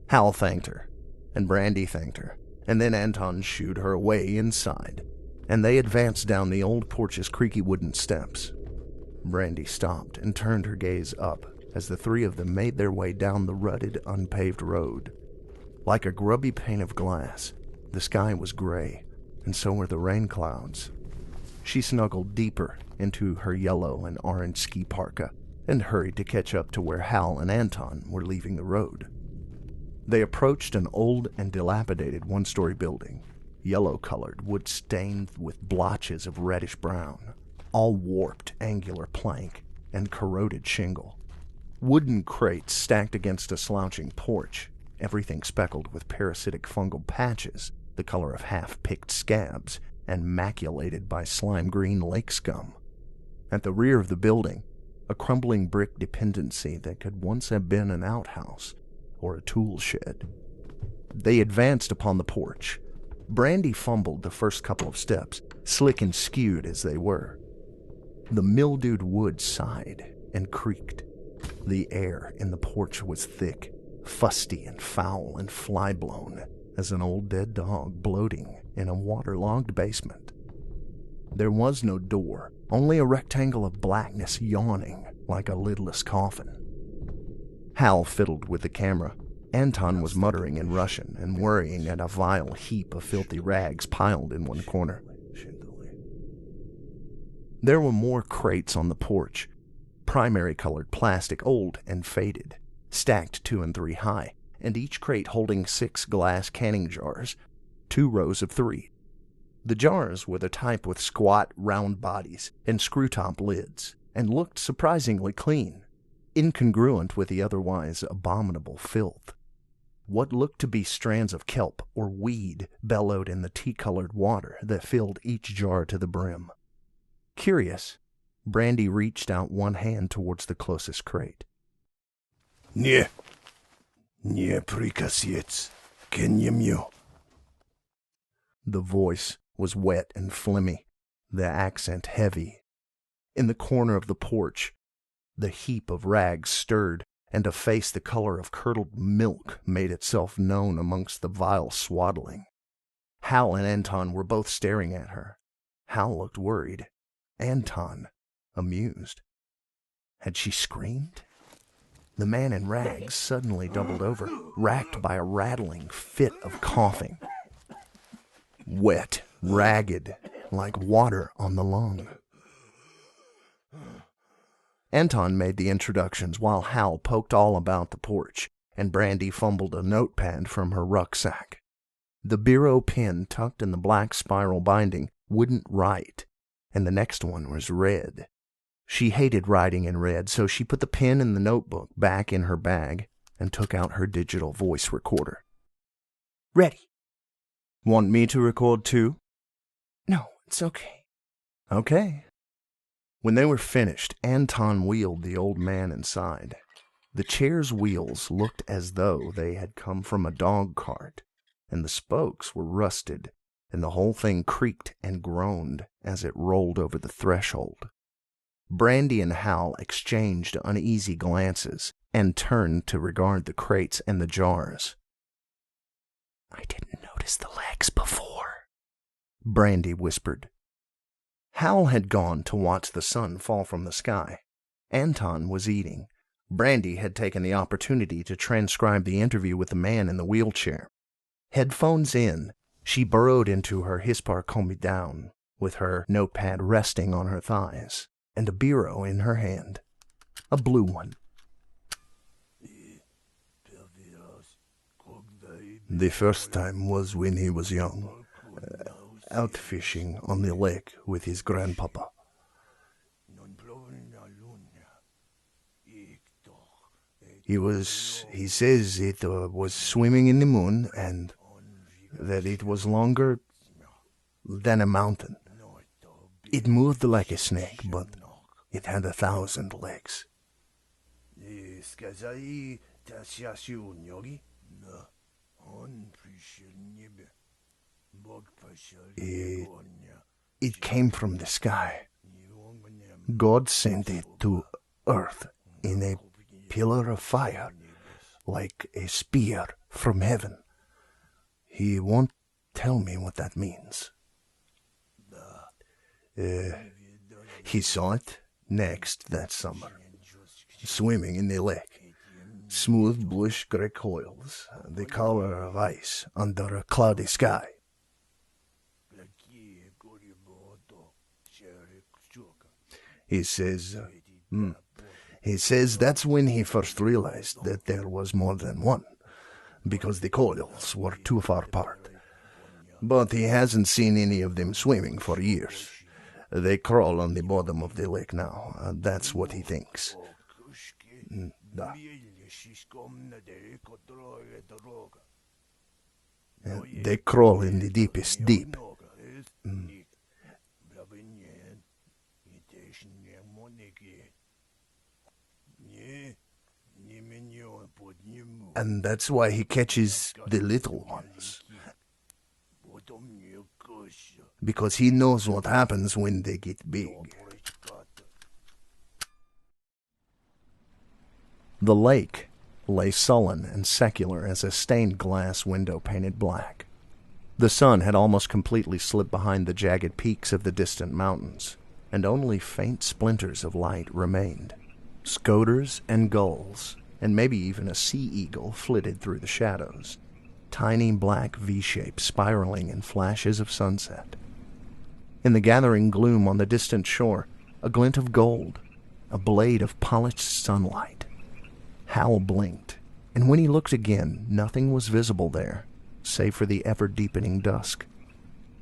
Hal thanked her, and Brandy thanked her, and then Anton shooed her away inside, and they advanced down the old porch's creaky wooden steps. Brandy stopped and turned her gaze up as the three of them made their way down the rutted, unpaved road. Like a grubby pane of glass, the sky was gray, and so were the rain clouds. She snuggled deeper into her yellow and orange ski parka and hurried to catch up to where Hal and Anton were leaving the road. They approached an old and dilapidated one-story building, yellow-colored, wood-stained with blotches of reddish-brown, all warped angular plank and corroded shingle. Wooden crates stacked against a slouching porch, everything speckled with parasitic fungal patches, the color of half-picked scabs, and maculated by slime-green lake scum. At the rear of the building, a crumbling brick dependency that could once have been an outhouse or a tool shed. They advanced upon the porch. Brandy fumbled the first couple of steps, slick and skewed as they were. The mildewed wood sighed and creaked. The air in the porch was thick, fusty and foul and fly-blown as an old dead dog bloating in a waterlogged basement. There was no door, only a rectangle of blackness yawning like a lidless coffin. Hal fiddled with the camera. Anton was muttering in Russian and worrying at a vile heap of filthy rags piled in one corner. There were more crates on the porch, primary-colored plastic, old and faded, stacked 2 and 3 high, and each crate holding 6 glass canning jars, 2 rows of 3. The jars were the type with squat, round bodies and screw-top lids, and looked surprisingly clean, incongruent with the otherwise abominable filth. What looked to be strands of kelp or weed bellowed in the tea-colored water that filled each jar to the brim. Curious, Brandy reached out one hand towards the closest crate. Nie prikasiec, kenjemio. The voice was wet and phlegmy, the accent heavy. In the corner of the porch, the heap of rags stirred, and a face the color of curdled milk made itself known amongst the vile swaddling. Hal and Anton were both staring at her. Hal looked worried. Anton, amused. Had she screamed? The man in rags suddenly doubled over, racked by a rattling fit of coughing. Wet, ragged, like water on the lung. Anton made the introductions while Hal poked all about the porch, and Brandy fumbled a notepad from her rucksack. The biro pen tucked in the black spiral binding wouldn't write, and the next one was red. She hated writing in red, so she put the pen and the notebook back in her bag and took out her digital voice recorder. Ready. Want me to record too? No, it's okay. Okay. When they were finished, Anton wheeled the old man inside. The chair's wheels looked as though they had come from a dog cart, and the spokes were rusted, and the whole thing creaked and groaned as it rolled over the threshold. Brandy and Hal exchanged uneasy glances and turned to regard the crates and the jars. I didn't notice the legs before, Brandy whispered. Hal had gone to watch the sun fall from the sky. Anton was eating. Brandy had taken the opportunity to transcribe the interview with the man in the wheelchair. Headphones in, she burrowed into her hispar combi-down, with her notepad resting on her thighs, and a biro in her hand, a blue one. The first time was when he was young, out fishing on the lake with his grandpapa. He says it was swimming in the moon and that it was longer than a mountain. It moved like a snake, but it had 1,000 legs. It came from the sky. God sent it to earth in a pillar of fire, like a spear from heaven. He won't tell me what that means. He saw it next that summer, swimming in the lake. Smooth bluish gray coils, the color of ice under a cloudy sky. He says that's when he first realized that there was more than one. because the coils were too far apart. But he hasn't seen any of them swimming for years. They crawl on the bottom of the lake now. That's what he thinks. Da. They crawl in the deepest deep. And that's why he catches the little ones. Because he knows what happens when they get big. The lake lay sullen and secular as a stained glass window painted black. The sun had almost completely slipped behind the jagged peaks of the distant mountains, and only faint splinters of light remained. Scoters and gulls, and maybe even a sea eagle, flitted through the shadows, tiny black V-shapes spiraling in flashes of sunset. In the gathering gloom on the distant shore, a glint of gold, a blade of polished sunlight. Hal blinked, and when he looked again, nothing was visible there, save for the ever-deepening dusk.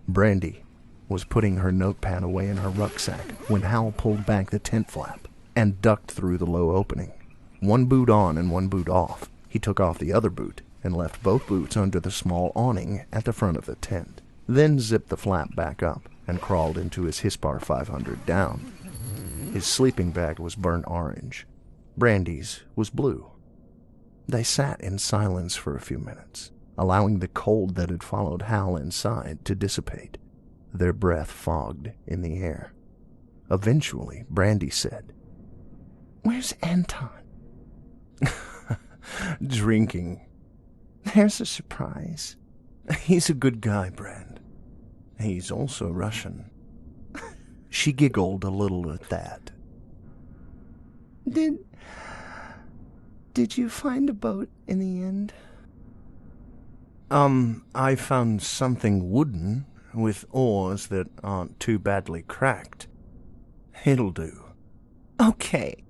Brandy was putting her notepad away in her rucksack when Hal pulled back the tent flap and ducked through the low opening. One boot on and one boot off. He took off the other boot and left both boots under the small awning at the front of the tent, then zipped the flap back up and crawled into his Hispar 500 down. His sleeping bag was burnt orange. Brandy's was blue. They sat in silence for a few minutes, allowing the cold that had followed Hal inside to dissipate, their breath fogged in the air. Eventually, Brandy said, "Where's Anton?" "Drinking." "There's a surprise." "He's a good guy, Brand. He's also Russian." She giggled a little at that. Did you find a boat in the end?" I found something wooden with oars that aren't too badly cracked. It'll do." "Okay."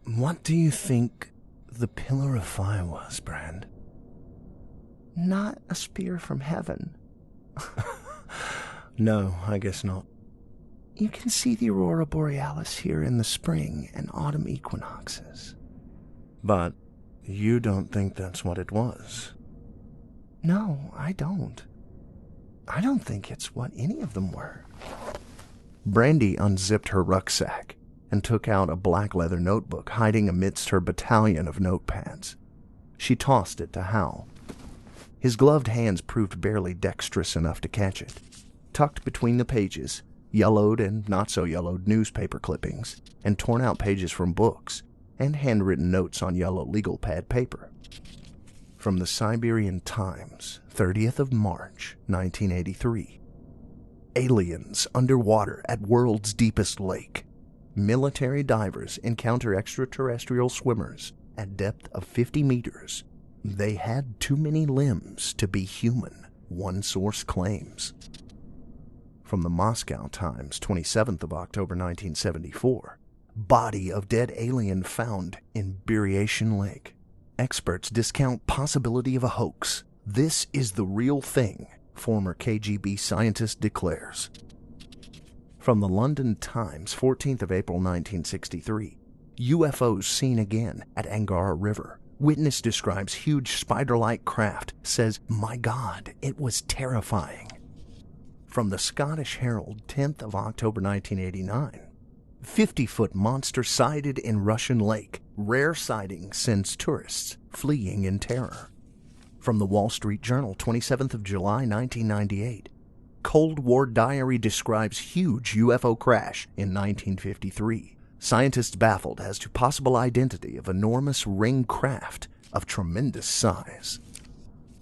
What do you think the pillar of fire was, Brand?" "Not a spear from heaven." No, I guess not. "You can see the aurora borealis here in the spring and autumn equinoxes." But you don't think that's what it was? "No, I don't. I don't think it's what any of them were." Brandy unzipped her rucksack and took out a black leather notebook hiding amidst her battalion of notepads. She tossed it to Hal. His gloved hands proved barely dexterous enough to catch it. Tucked between the pages, yellowed and not-so-yellowed newspaper clippings, and torn-out pages from books, and handwritten notes on yellow legal pad paper. From the Siberian Times, 30th of March, 1983. Aliens underwater at world's deepest lake. Military divers encounter extraterrestrial swimmers at depth of 50 meters. They had too many limbs to be human, one source claims. From the Moscow Times, 27th of October 1974. Body of dead alien found in Buryation Lake. Experts discount possibility of a hoax. This is the real thing, former KGB scientist declares. From the London Times, 14th of April 1963. UFOs seen again at Angara River. Witness describes huge spider-like craft, says, "My God, it was terrifying." From the Scottish Herald, 10th of October 1989. 50-foot monster sighted in Russian lake. Rare sighting sends tourists fleeing in terror. From the Wall Street Journal, 27th of July 1998. Cold War diary describes huge UFO crash in 1953. Scientists baffled as to possible identity of enormous ring craft of tremendous size.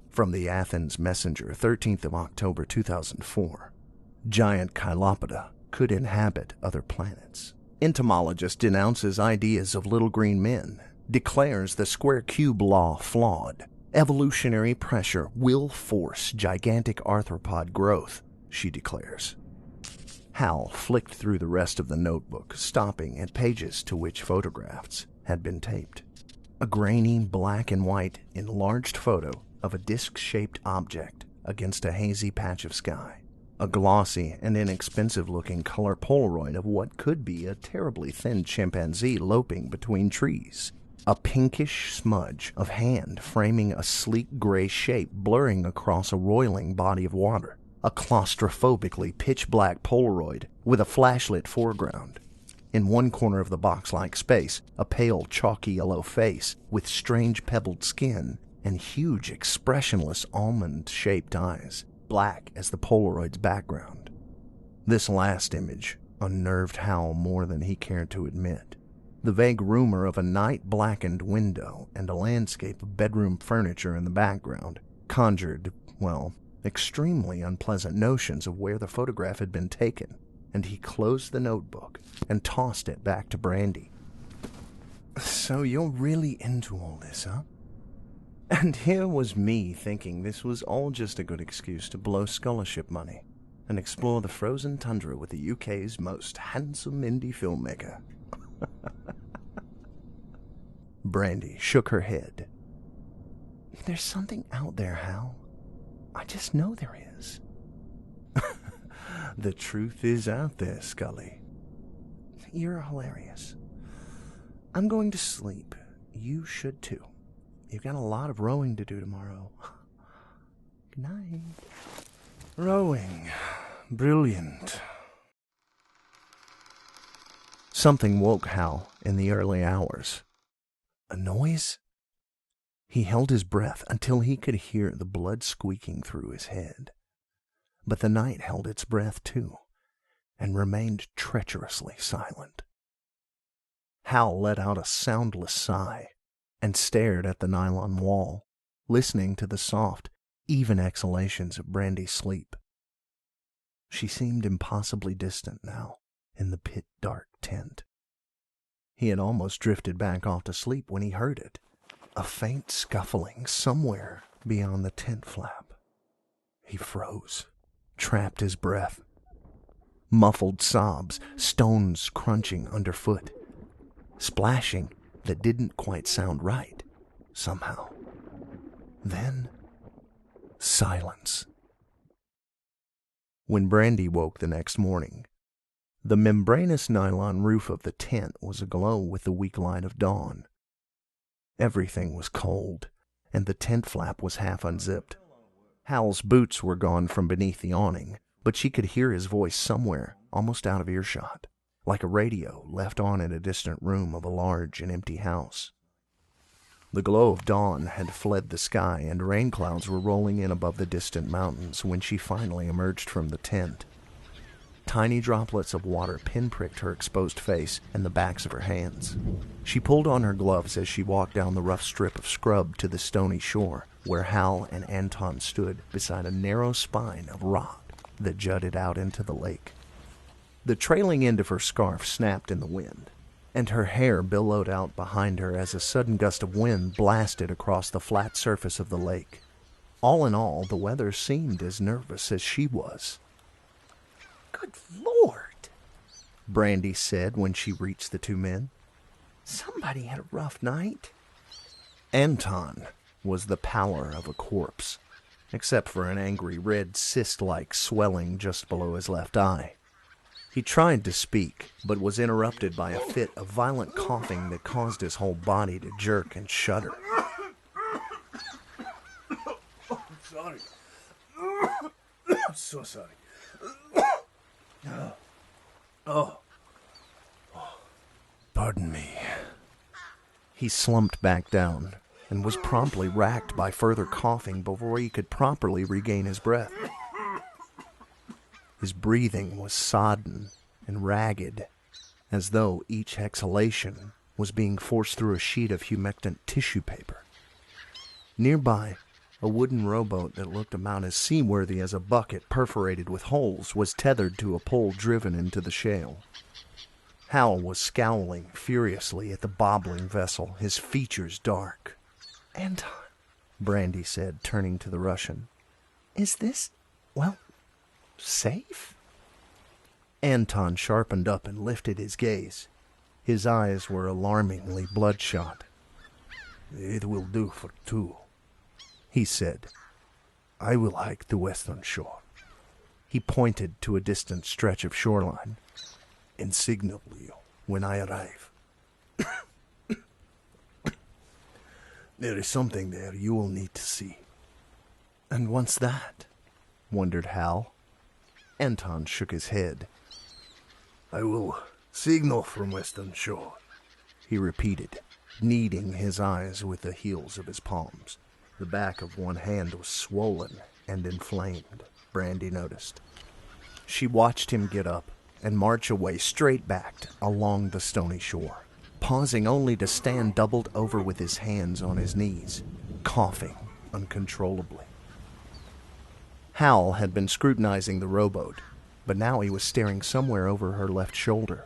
From the Athens Messenger, 13th of October 2004. Giant Chilopoda could inhabit other planets. Entomologist denounces ideas of little green men. Declares the square cube law flawed. Evolutionary pressure will force gigantic arthropod growth, she declares. Hal flicked through the rest of the notebook, stopping at pages to which photographs had been taped. A grainy black and white enlarged photo of a disc-shaped object against a hazy patch of sky. A glossy and inexpensive-looking color Polaroid of what could be a terribly thin chimpanzee loping between trees. A pinkish smudge of hand framing a sleek gray shape blurring across a roiling body of water. A claustrophobically pitch-black Polaroid with a flashlit foreground. In one corner of the box-like space, a pale, chalky yellow face with strange pebbled skin and huge, expressionless, almond-shaped eyes, black as the Polaroid's background. This last image unnerved Hal more than he cared to admit. The vague rumor of a night-blackened window and a landscape of bedroom furniture in the background conjured, well, extremely unpleasant notions of where the photograph had been taken, and he closed the notebook and tossed it back to Brandy. So you're really into all this, huh? And here was me thinking this was all just a good excuse to blow scholarship money and explore the frozen tundra with the UK's most handsome indie filmmaker. Brandy shook her head. There's something out there, Hal. I just know there is. The truth is out there, Scully. You're hilarious. I'm going to sleep. You should too. You've got a lot of rowing to do tomorrow. Good night. Rowing. Brilliant. Something woke Hal in the early hours. A noise? He held his breath until he could hear the blood squeaking through his head. But the night held its breath too, and remained treacherously silent. Hal let out a soundless sigh and stared at the nylon wall, listening to the soft, even exhalations of Brandy's sleep. She seemed impossibly distant now in the pit-dark tent. He had almost drifted back off to sleep when he heard it, a faint scuffling somewhere beyond the tent flap. He froze, trapped his breath. Muffled sobs, stones crunching underfoot, splashing that didn't quite sound right, somehow. Then, silence. When Brandy woke the next morning, the membranous nylon roof of the tent was aglow with the weak light of dawn. Everything was cold, and the tent flap was half unzipped. Hal's boots were gone from beneath the awning, but she could hear his voice somewhere, almost out of earshot, like a radio left on in a distant room of a large and empty house. The glow of dawn had fled the sky, and rain clouds were rolling in above the distant mountains when she finally emerged from the tent. Tiny droplets of water pinpricked her exposed face and the backs of her hands. She pulled on her gloves as she walked down the rough strip of scrub to the stony shore, where Hal and Anton stood beside a narrow spine of rock that jutted out into the lake. The trailing end of her scarf snapped in the wind, and her hair billowed out behind her as a sudden gust of wind blasted across the flat surface of the lake. All in all, the weather seemed as nervous as she was. Good Lord, Brandy said when she reached the two men. Somebody had a rough night. Anton was the pallor of a corpse, except for an angry red cyst-like swelling just below his left eye. He tried to speak, but was interrupted by a fit of violent coughing that caused his whole body to jerk and shudder. I'm sorry. I'm so sorry. Pardon me. He slumped back down and was promptly racked by further coughing before he could properly regain his breath. His breathing was sodden and ragged, as though each exhalation was being forced through a sheet of humectant tissue paper. Nearby, a wooden rowboat that looked about as seaworthy as a bucket perforated with holes was tethered to a pole driven into the shale. Hal was scowling furiously at the bobbling vessel, his features dark. Anton, Brandy said, turning to the Russian. Is this, well, safe? Anton sharpened up and lifted his gaze. His eyes were alarmingly bloodshot. It will do for two, he said. I will hike the western shore. He pointed to a distant stretch of shoreline. And signal you when I arrive. There is something there you will need to see. And what's that? Wondered Hal. Anton shook his head. I will signal from western shore, he repeated, kneading his eyes with the heels of his palms. The back of one hand was swollen and inflamed, Brandy noticed. She watched him get up and march away straight-backed along the stony shore, pausing only to stand doubled over with his hands on his knees, coughing uncontrollably. Hal had been scrutinizing the rowboat, but now he was staring somewhere over her left shoulder.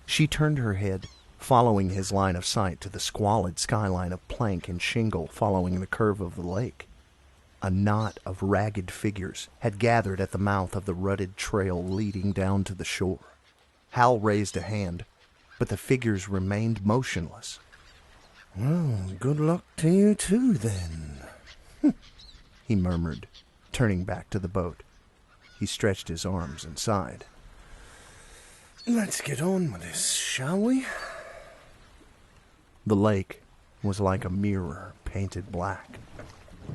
She turned her head, following his line of sight to the squalid skyline of plank and shingle following the curve of the lake. A knot of ragged figures had gathered at the mouth of the rutted trail leading down to the shore. Hal raised a hand, but the figures remained motionless. Well, good luck to you too, then, he murmured, turning back to the boat. He stretched his arms and sighed. Let's get on with this, shall we? The lake was like a mirror painted black.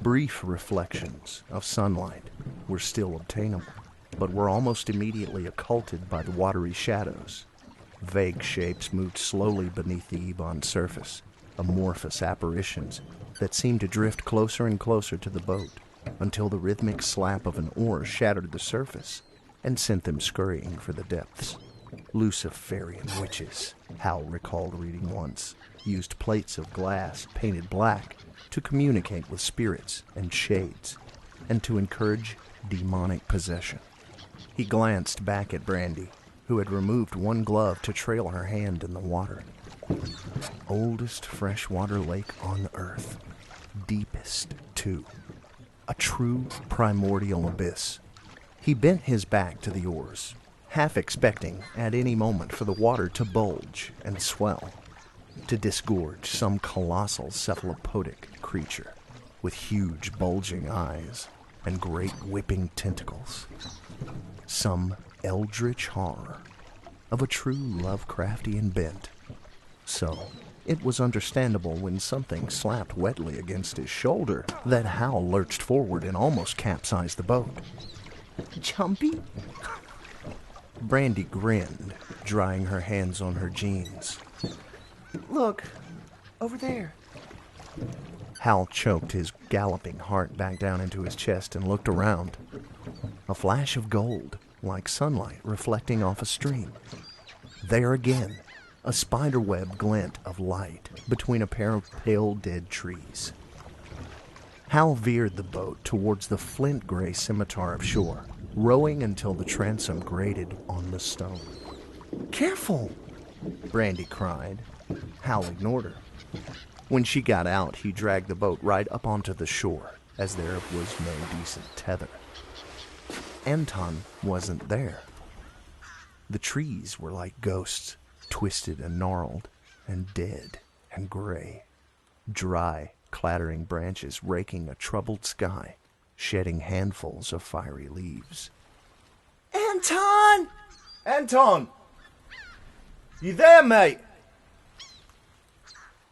Brief reflections of sunlight were still obtainable, but were almost immediately occulted by the watery shadows. Vague shapes moved slowly beneath the ebon surface, amorphous apparitions that seemed to drift closer and closer to the boat, until the rhythmic slap of an oar shattered the surface and sent them scurrying for the depths. Luciferian witches, Hal recalled reading once, used plates of glass painted black to communicate with spirits and shades, and to encourage demonic possession. He glanced back at Brandy, who had removed one glove to trail her hand in the water. Oldest freshwater lake on Earth. Deepest, too. A true primordial abyss. He bent his back to the oars, half expecting at any moment for the water to bulge and swell, to disgorge some colossal cephalopodic creature with huge bulging eyes and great whipping tentacles. Some eldritch horror of a true Lovecraftian bent. So, it was understandable when something slapped wetly against his shoulder that Hal lurched forward and almost capsized the boat. Jumpy? Brandy grinned, drying her hands on her jeans. Look, over there. Hal choked his galloping heart back down into his chest and looked around. A flash of gold, like sunlight reflecting off a stream. There again, a spiderweb glint of light between a pair of pale dead trees. Hal veered the boat towards the flint-gray scimitar of shore, rowing until the transom grated on the stone. Careful! Brandy cried. Hal ignored her. When she got out, he dragged the boat right up onto the shore, as there was no decent tether. Anton wasn't there. The trees were like ghosts, twisted and gnarled, and dead and gray. Dry, clattering branches raking a troubled sky, shedding handfuls of fiery leaves. Anton! Anton! You there, mate?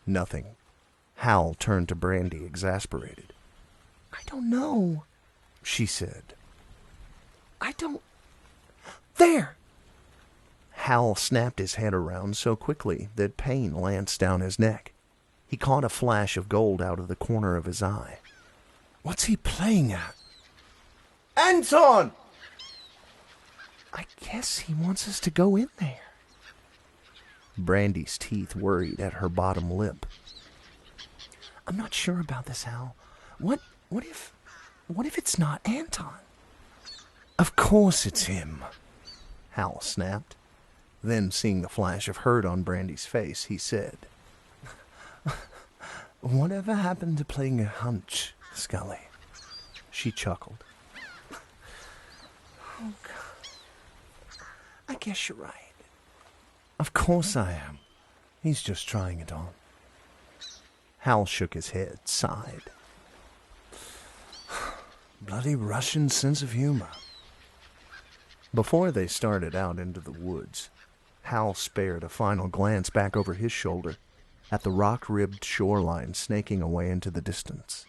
Nothing. Hal turned to Brandy, exasperated. I don't know, she said. I don't... There! Hal snapped his head around so quickly that pain lanced down his neck. He caught a flash of gold out of the corner of his eye. What's he playing at? Anton! I guess he wants us to go in there. Brandy's teeth worried at her bottom lip. I'm not sure about this, Hal. What if it's not Anton? Of course it's him, Hal snapped. Then, seeing the flash of hurt on Brandy's face, he said, Whatever happened to playing a hunch, Scully? She chuckled. Oh, God. I guess you're right. Of course I am. He's just trying it on. Hal shook his head, sighed. Bloody Russian sense of humor. Before they started out into the woods, Hal spared a final glance back over his shoulder at the rock-ribbed shoreline snaking away into the distance,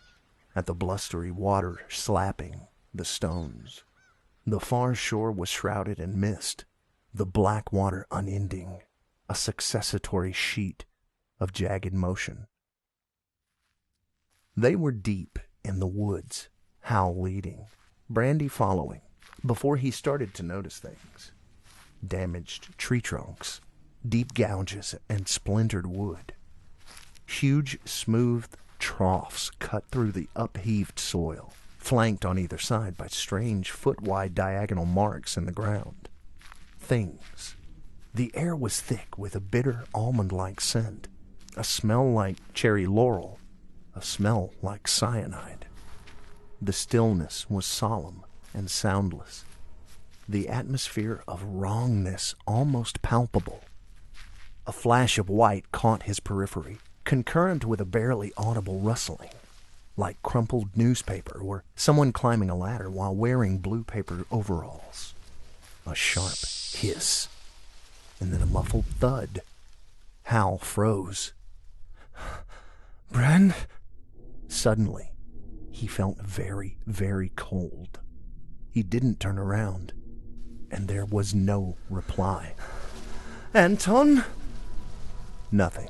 at the blustery water slapping the stones. The far shore was shrouded in mist, the black water unending, a successory sheet of jagged motion. They were deep in the woods, Hal leading, Brandy following, before he started to notice things. Damaged tree trunks, deep gouges, and splintered wood. Huge, smooth troughs cut through the upheaved soil, flanked on either side by strange foot-wide diagonal marks in the ground. Things. The air was thick with a bitter almond-like scent, a smell like cherry laurel, a smell like cyanide. The stillness was solemn and soundless, the atmosphere of wrongness almost palpable. A flash of white caught his periphery, concurrent with a barely audible rustling, like crumpled newspaper or someone climbing a ladder while wearing blue paper overalls. A sharp hiss, and then a muffled thud. Hal froze. Bran? Suddenly, he felt very, very cold. He didn't turn around, and there was no reply. Anton? Nothing.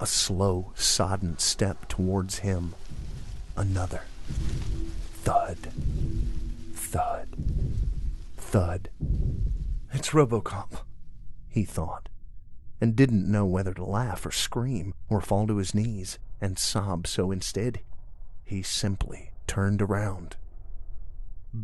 A slow, sodden step towards him. Another. Thud. Thud. Thud. It's RoboCop, he thought, and didn't know whether to laugh or scream or fall to his knees and sob, so instead he simply turned around.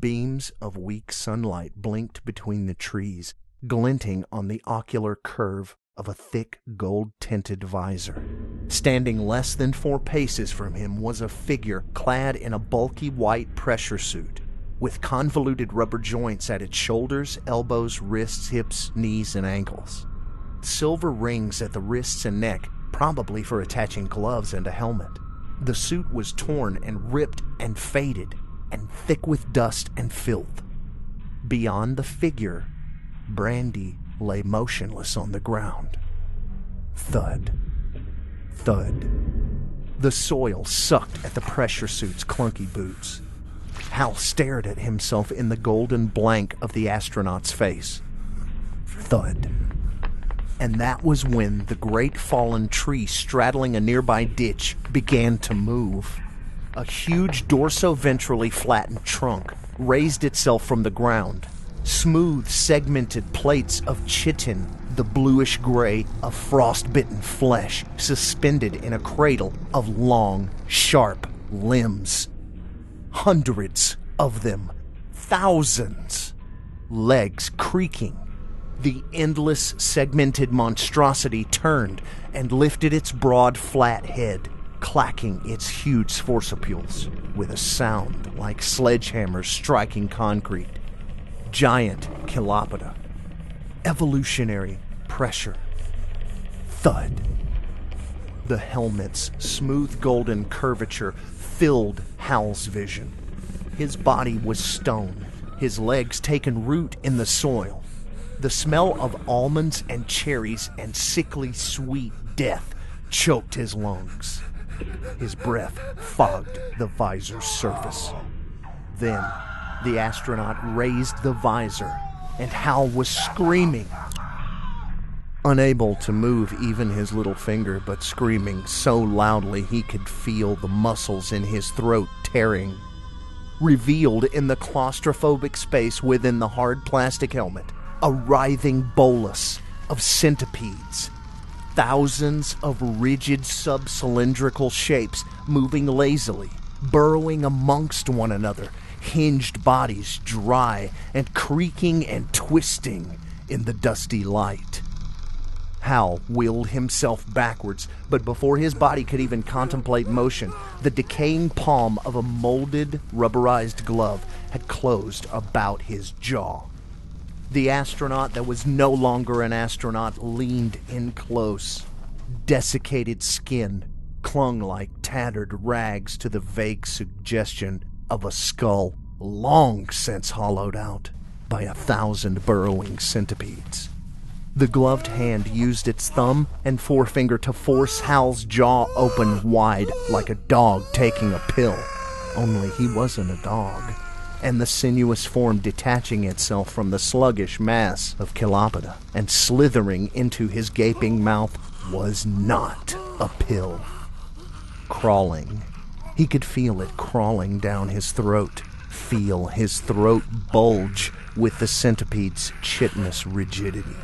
Beams of weak sunlight blinked between the trees, glinting on the ocular curve of a thick gold-tinted visor. Standing less than 4 paces from him was a figure clad in a bulky white pressure suit, with convoluted rubber joints at its shoulders, elbows, wrists, hips, knees, and ankles. Silver rings at the wrists and neck, probably for attaching gloves and a helmet. The suit was torn and ripped and faded, and thick with dust and filth. Beyond the figure, Brandy lay motionless on the ground. Thud. Thud. The soil sucked at the pressure suit's clunky boots. Hal stared at himself in the golden blank of the astronaut's face. Thud. And that was when the great fallen tree straddling a nearby ditch began to move. A huge dorso-ventrally flattened trunk raised itself from the ground. Smooth, segmented plates of chitin, the bluish-gray of frost-bitten flesh, suspended in a cradle of long, sharp limbs. Hundreds of them. Thousands. Legs creaking. The endless, segmented monstrosity turned and lifted its broad, flat head, clacking its huge forcipules with a sound like sledgehammers striking concrete. Giant kilopoda. Evolutionary pressure. Thud. The helmet's smooth golden curvature filled Hal's vision. His body was stone, his legs taken root in the soil. The smell of almonds and cherries and sickly sweet death choked his lungs. His breath fogged the visor's surface. Then, the astronaut raised the visor, and Hal was screaming. Unable to move even his little finger, but screaming so loudly he could feel the muscles in his throat tearing. Revealed in the claustrophobic space within the hard plastic helmet, a writhing bolus of centipedes. Thousands of rigid sub-cylindrical shapes moving lazily, burrowing amongst one another, hinged bodies dry and creaking and twisting in the dusty light. Hal wheeled himself backwards, but before his body could even contemplate motion, the decaying palm of a molded, rubberized glove had closed about his jaw. The astronaut that was no longer an astronaut leaned in close. Desiccated skin, clung like tattered rags to the vague suggestion of a skull long since hollowed out by 1,000 burrowing centipedes. The gloved hand used its thumb and forefinger to force Hal's jaw open wide like a dog taking a pill. Only he wasn't a dog, and the sinuous form detaching itself from the sluggish mass of Chilopoda and slithering into his gaping mouth was not a pill. Crawling. He could feel it crawling down his throat, feel his throat bulge with the centipede's chitinous rigidity.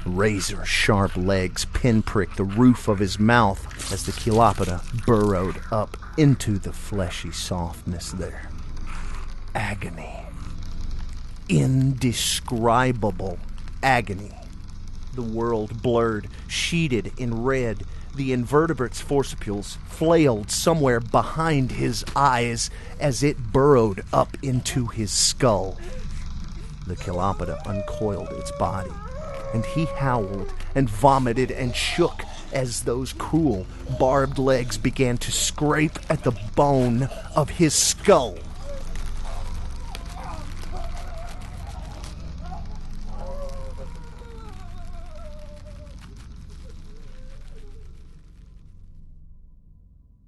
Razor-sharp legs pinpricked the roof of his mouth as the Chilopoda burrowed up into the fleshy softness there. Agony. Indescribable agony. The world blurred, sheeted in red. The invertebrate's forcipules flailed somewhere behind his eyes as it burrowed up into his skull. The Chilopoda uncoiled its body, and he howled and vomited and shook as those cruel, barbed legs began to scrape at the bone of his skull.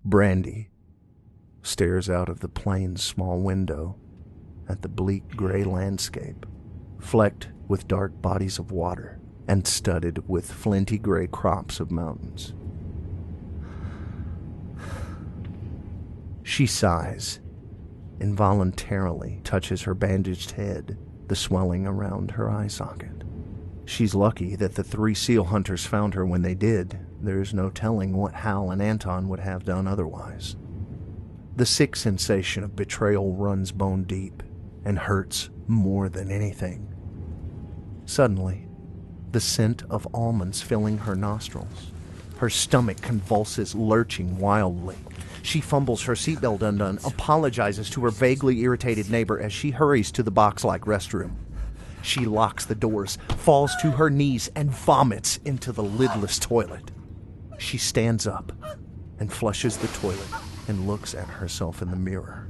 Brandy stares out of the plane's small window at the bleak gray landscape, flecked with dark bodies of water and studded with flinty gray crops of mountains. She sighs, involuntarily touches her bandaged head, the swelling around her eye socket. She's lucky that the 3 seal hunters found her when they did. There's no telling what Hal and Anton would have done otherwise. The sick sensation of betrayal runs bone deep and hurts more than anything. Suddenly, the scent of almonds filling her nostrils. Her stomach convulses, lurching wildly. She fumbles her seatbelt undone, apologizes to her vaguely irritated neighbor as she hurries to the box-like restroom. She locks the doors, falls to her knees, and vomits into the lidless toilet. She stands up and flushes the toilet and looks at herself in the mirror.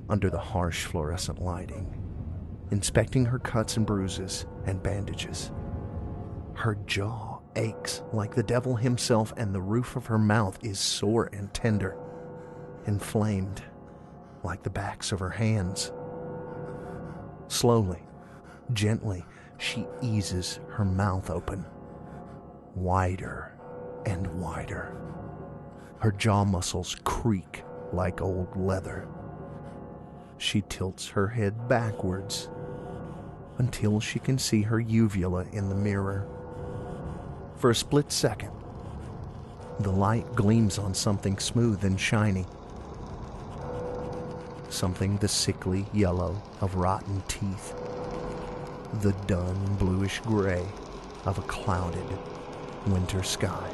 Under the harsh fluorescent lighting, inspecting her cuts and bruises and bandages. Her jaw aches like the devil himself, and the roof of her mouth is sore and tender, inflamed like the backs of her hands. Slowly, gently, she eases her mouth open, wider and wider. Her jaw muscles creak like old leather. She tilts her head backwards until she can see her uvula in the mirror. For a split second, the light gleams on something smooth and shiny. Something the sickly yellow of rotten teeth. The dun bluish gray of a clouded winter sky.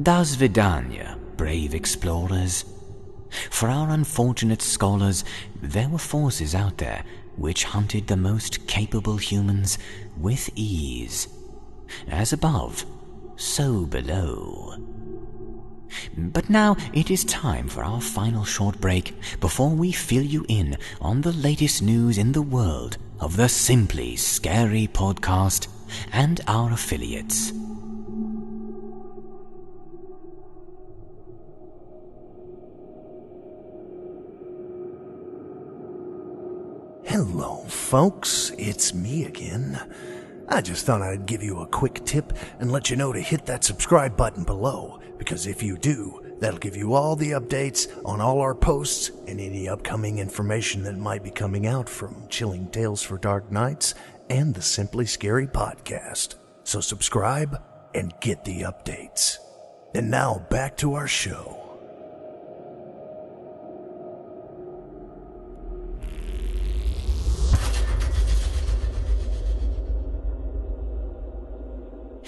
Das Vidania, brave explorers. For our unfortunate scholars, there were forces out there which hunted the most capable humans with ease. As above, so below. But now it is time for our final short break before we fill you in on the latest news in the world of the Simply Scary podcast and our affiliates. Hello, folks. It's me again. I just thought I'd give you a quick tip and let you know to hit that subscribe button below, because if you do, that'll give you all the updates on all our posts and any upcoming information that might be coming out from Chilling Tales for Dark Nights and the Simply Scary podcast. So subscribe and get the updates. And now back to our show.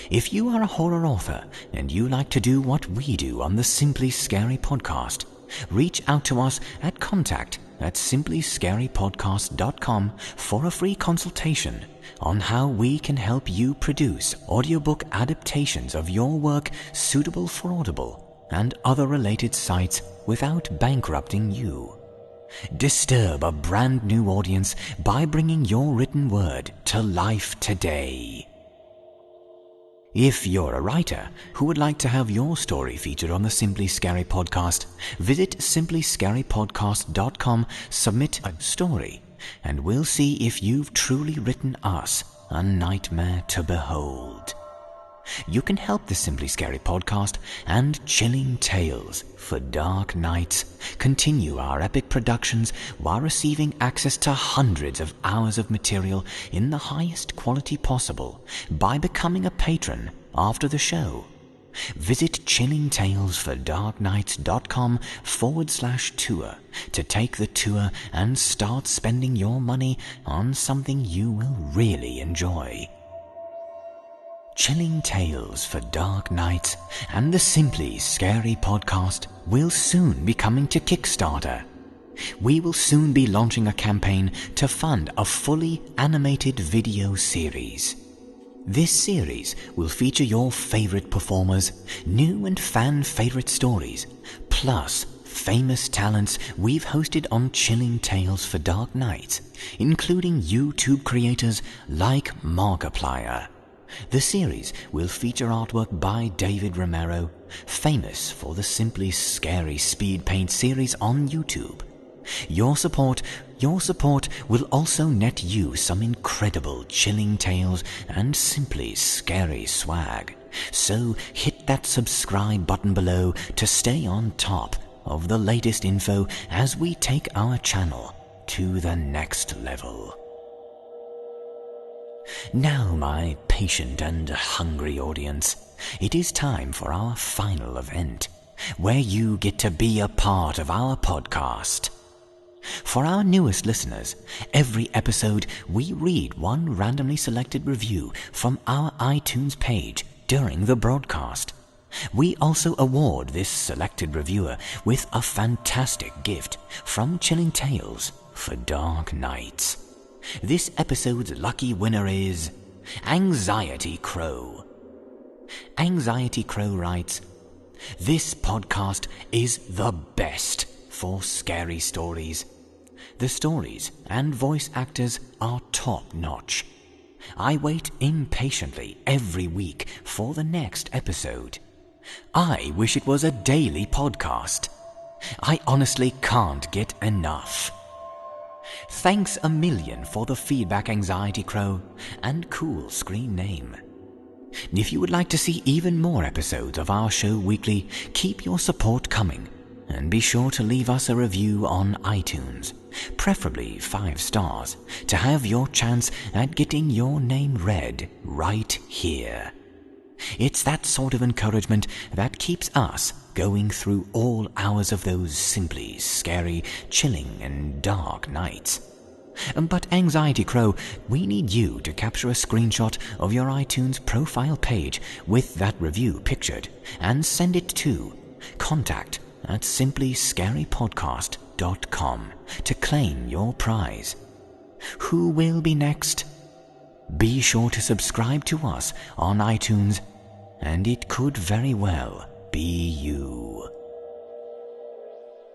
If you are a horror author and you like to do what we do on the Simply Scary podcast, reach out to us at contact@simplyscarypodcast.com for a free consultation on how we can help you produce audiobook adaptations of your work suitable for Audible and other related sites without bankrupting you. Disturb a brand new audience by bringing your written word to life today. If you're a writer who would like to have your story featured on the Simply Scary podcast, visit simplyscarypodcast.com, submit a story, and we'll see if you've truly written us a nightmare to behold. You can help the Simply Scary podcast and Chilling Tales for Dark Nights continue our epic productions while receiving access to hundreds of hours of material in the highest quality possible by becoming a patron after the show. Visit chillingtalesfordarknights.com/tour to take the tour and start spending your money on something you will really enjoy. Chilling Tales for Dark Nights and the Simply Scary podcast will soon be coming to Kickstarter. We will soon be launching a campaign to fund a fully animated video series. This series will feature your favorite performers, new and fan-favorite stories, plus famous talents we've hosted on Chilling Tales for Dark Nights, including YouTube creators like Markiplier. The series will feature artwork by David Romero, famous for the Simply Scary Speed Paint series on YouTube. Your support will also net you some incredible Chilling Tales and Simply Scary swag. So hit that subscribe button below to stay on top of the latest info as we take our channel to the next level. Now, my patient and hungry audience, it is time for our final event, where you get to be a part of our podcast. For our newest listeners, every episode we read one randomly selected review from our iTunes page during the broadcast. We also award this selected reviewer with a fantastic gift from Chilling Tales for Dark Nights. This episode's lucky winner is Anxiety Crow. Anxiety Crow writes, "This podcast is the best for scary stories. The stories and voice actors are top-notch. I wait impatiently every week for the next episode. I wish it was a daily podcast. I honestly can't get enough. Thanks a million for the feedback, Anxiety Crow, and cool screen name. If you would like to see even more episodes of our show weekly, keep your support coming, and be sure to leave us a review on iTunes, preferably 5 stars, to have your chance at getting your name read right here. It's that sort of encouragement that keeps us going through all hours of those simply scary, chilling, and dark nights. But Anxiety Crow, we need you to capture a screenshot of your iTunes profile page with that review pictured and send it to contact@simplyscarypodcast.com to claim your prize. Who will be next? Be sure to subscribe to us on iTunes, and it could very well be you.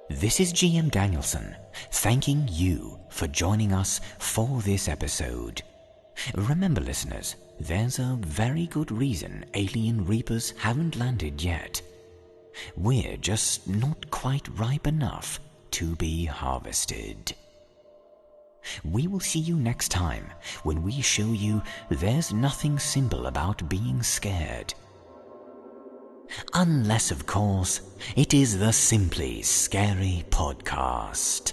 This is GM Danielson, thanking you for joining us for this episode. Remember, listeners, there's a very good reason alien reapers haven't landed yet. We're just not quite ripe enough to be harvested. We will see you next time when we show you there's nothing simple about being scared. Unless, of course, it is the Simply Scary Podcast.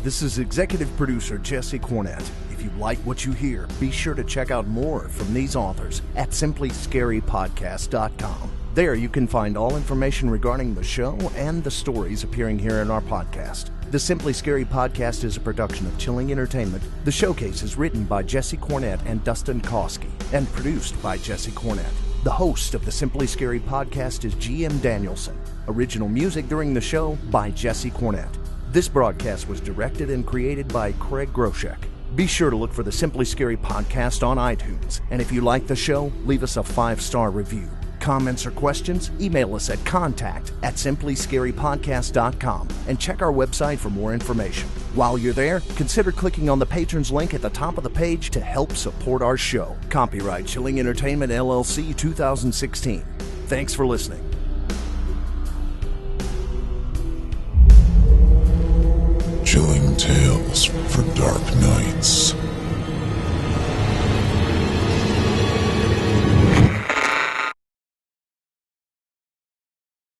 This is executive producer Jesse Cornett. If you like what you hear, be sure to check out more from these authors at simplyscarypodcast.com. There you can find all information regarding the show and the stories appearing here in our podcast. The Simply Scary podcast is a production of Chilling Entertainment. The Showcase is written by Jesse Cornett and Dustin Kosky, and produced by Jesse Cornett. The host of the Simply Scary podcast is G.M. Danielson. Original music during the show by Jesse Cornett. This broadcast was directed and created by Craig Groshek. Be sure to look for the Simply Scary podcast on iTunes. And if you like the show, leave us a 5-star review. Comments or questions? Email us at contact@simplyscarypodcast.com and check our website for more information. While you're there, consider clicking on the patrons link at the top of the page to help support our show. Copyright Chilling Entertainment LLC 2016. Thanks for listening. Chilling tales for dark nights.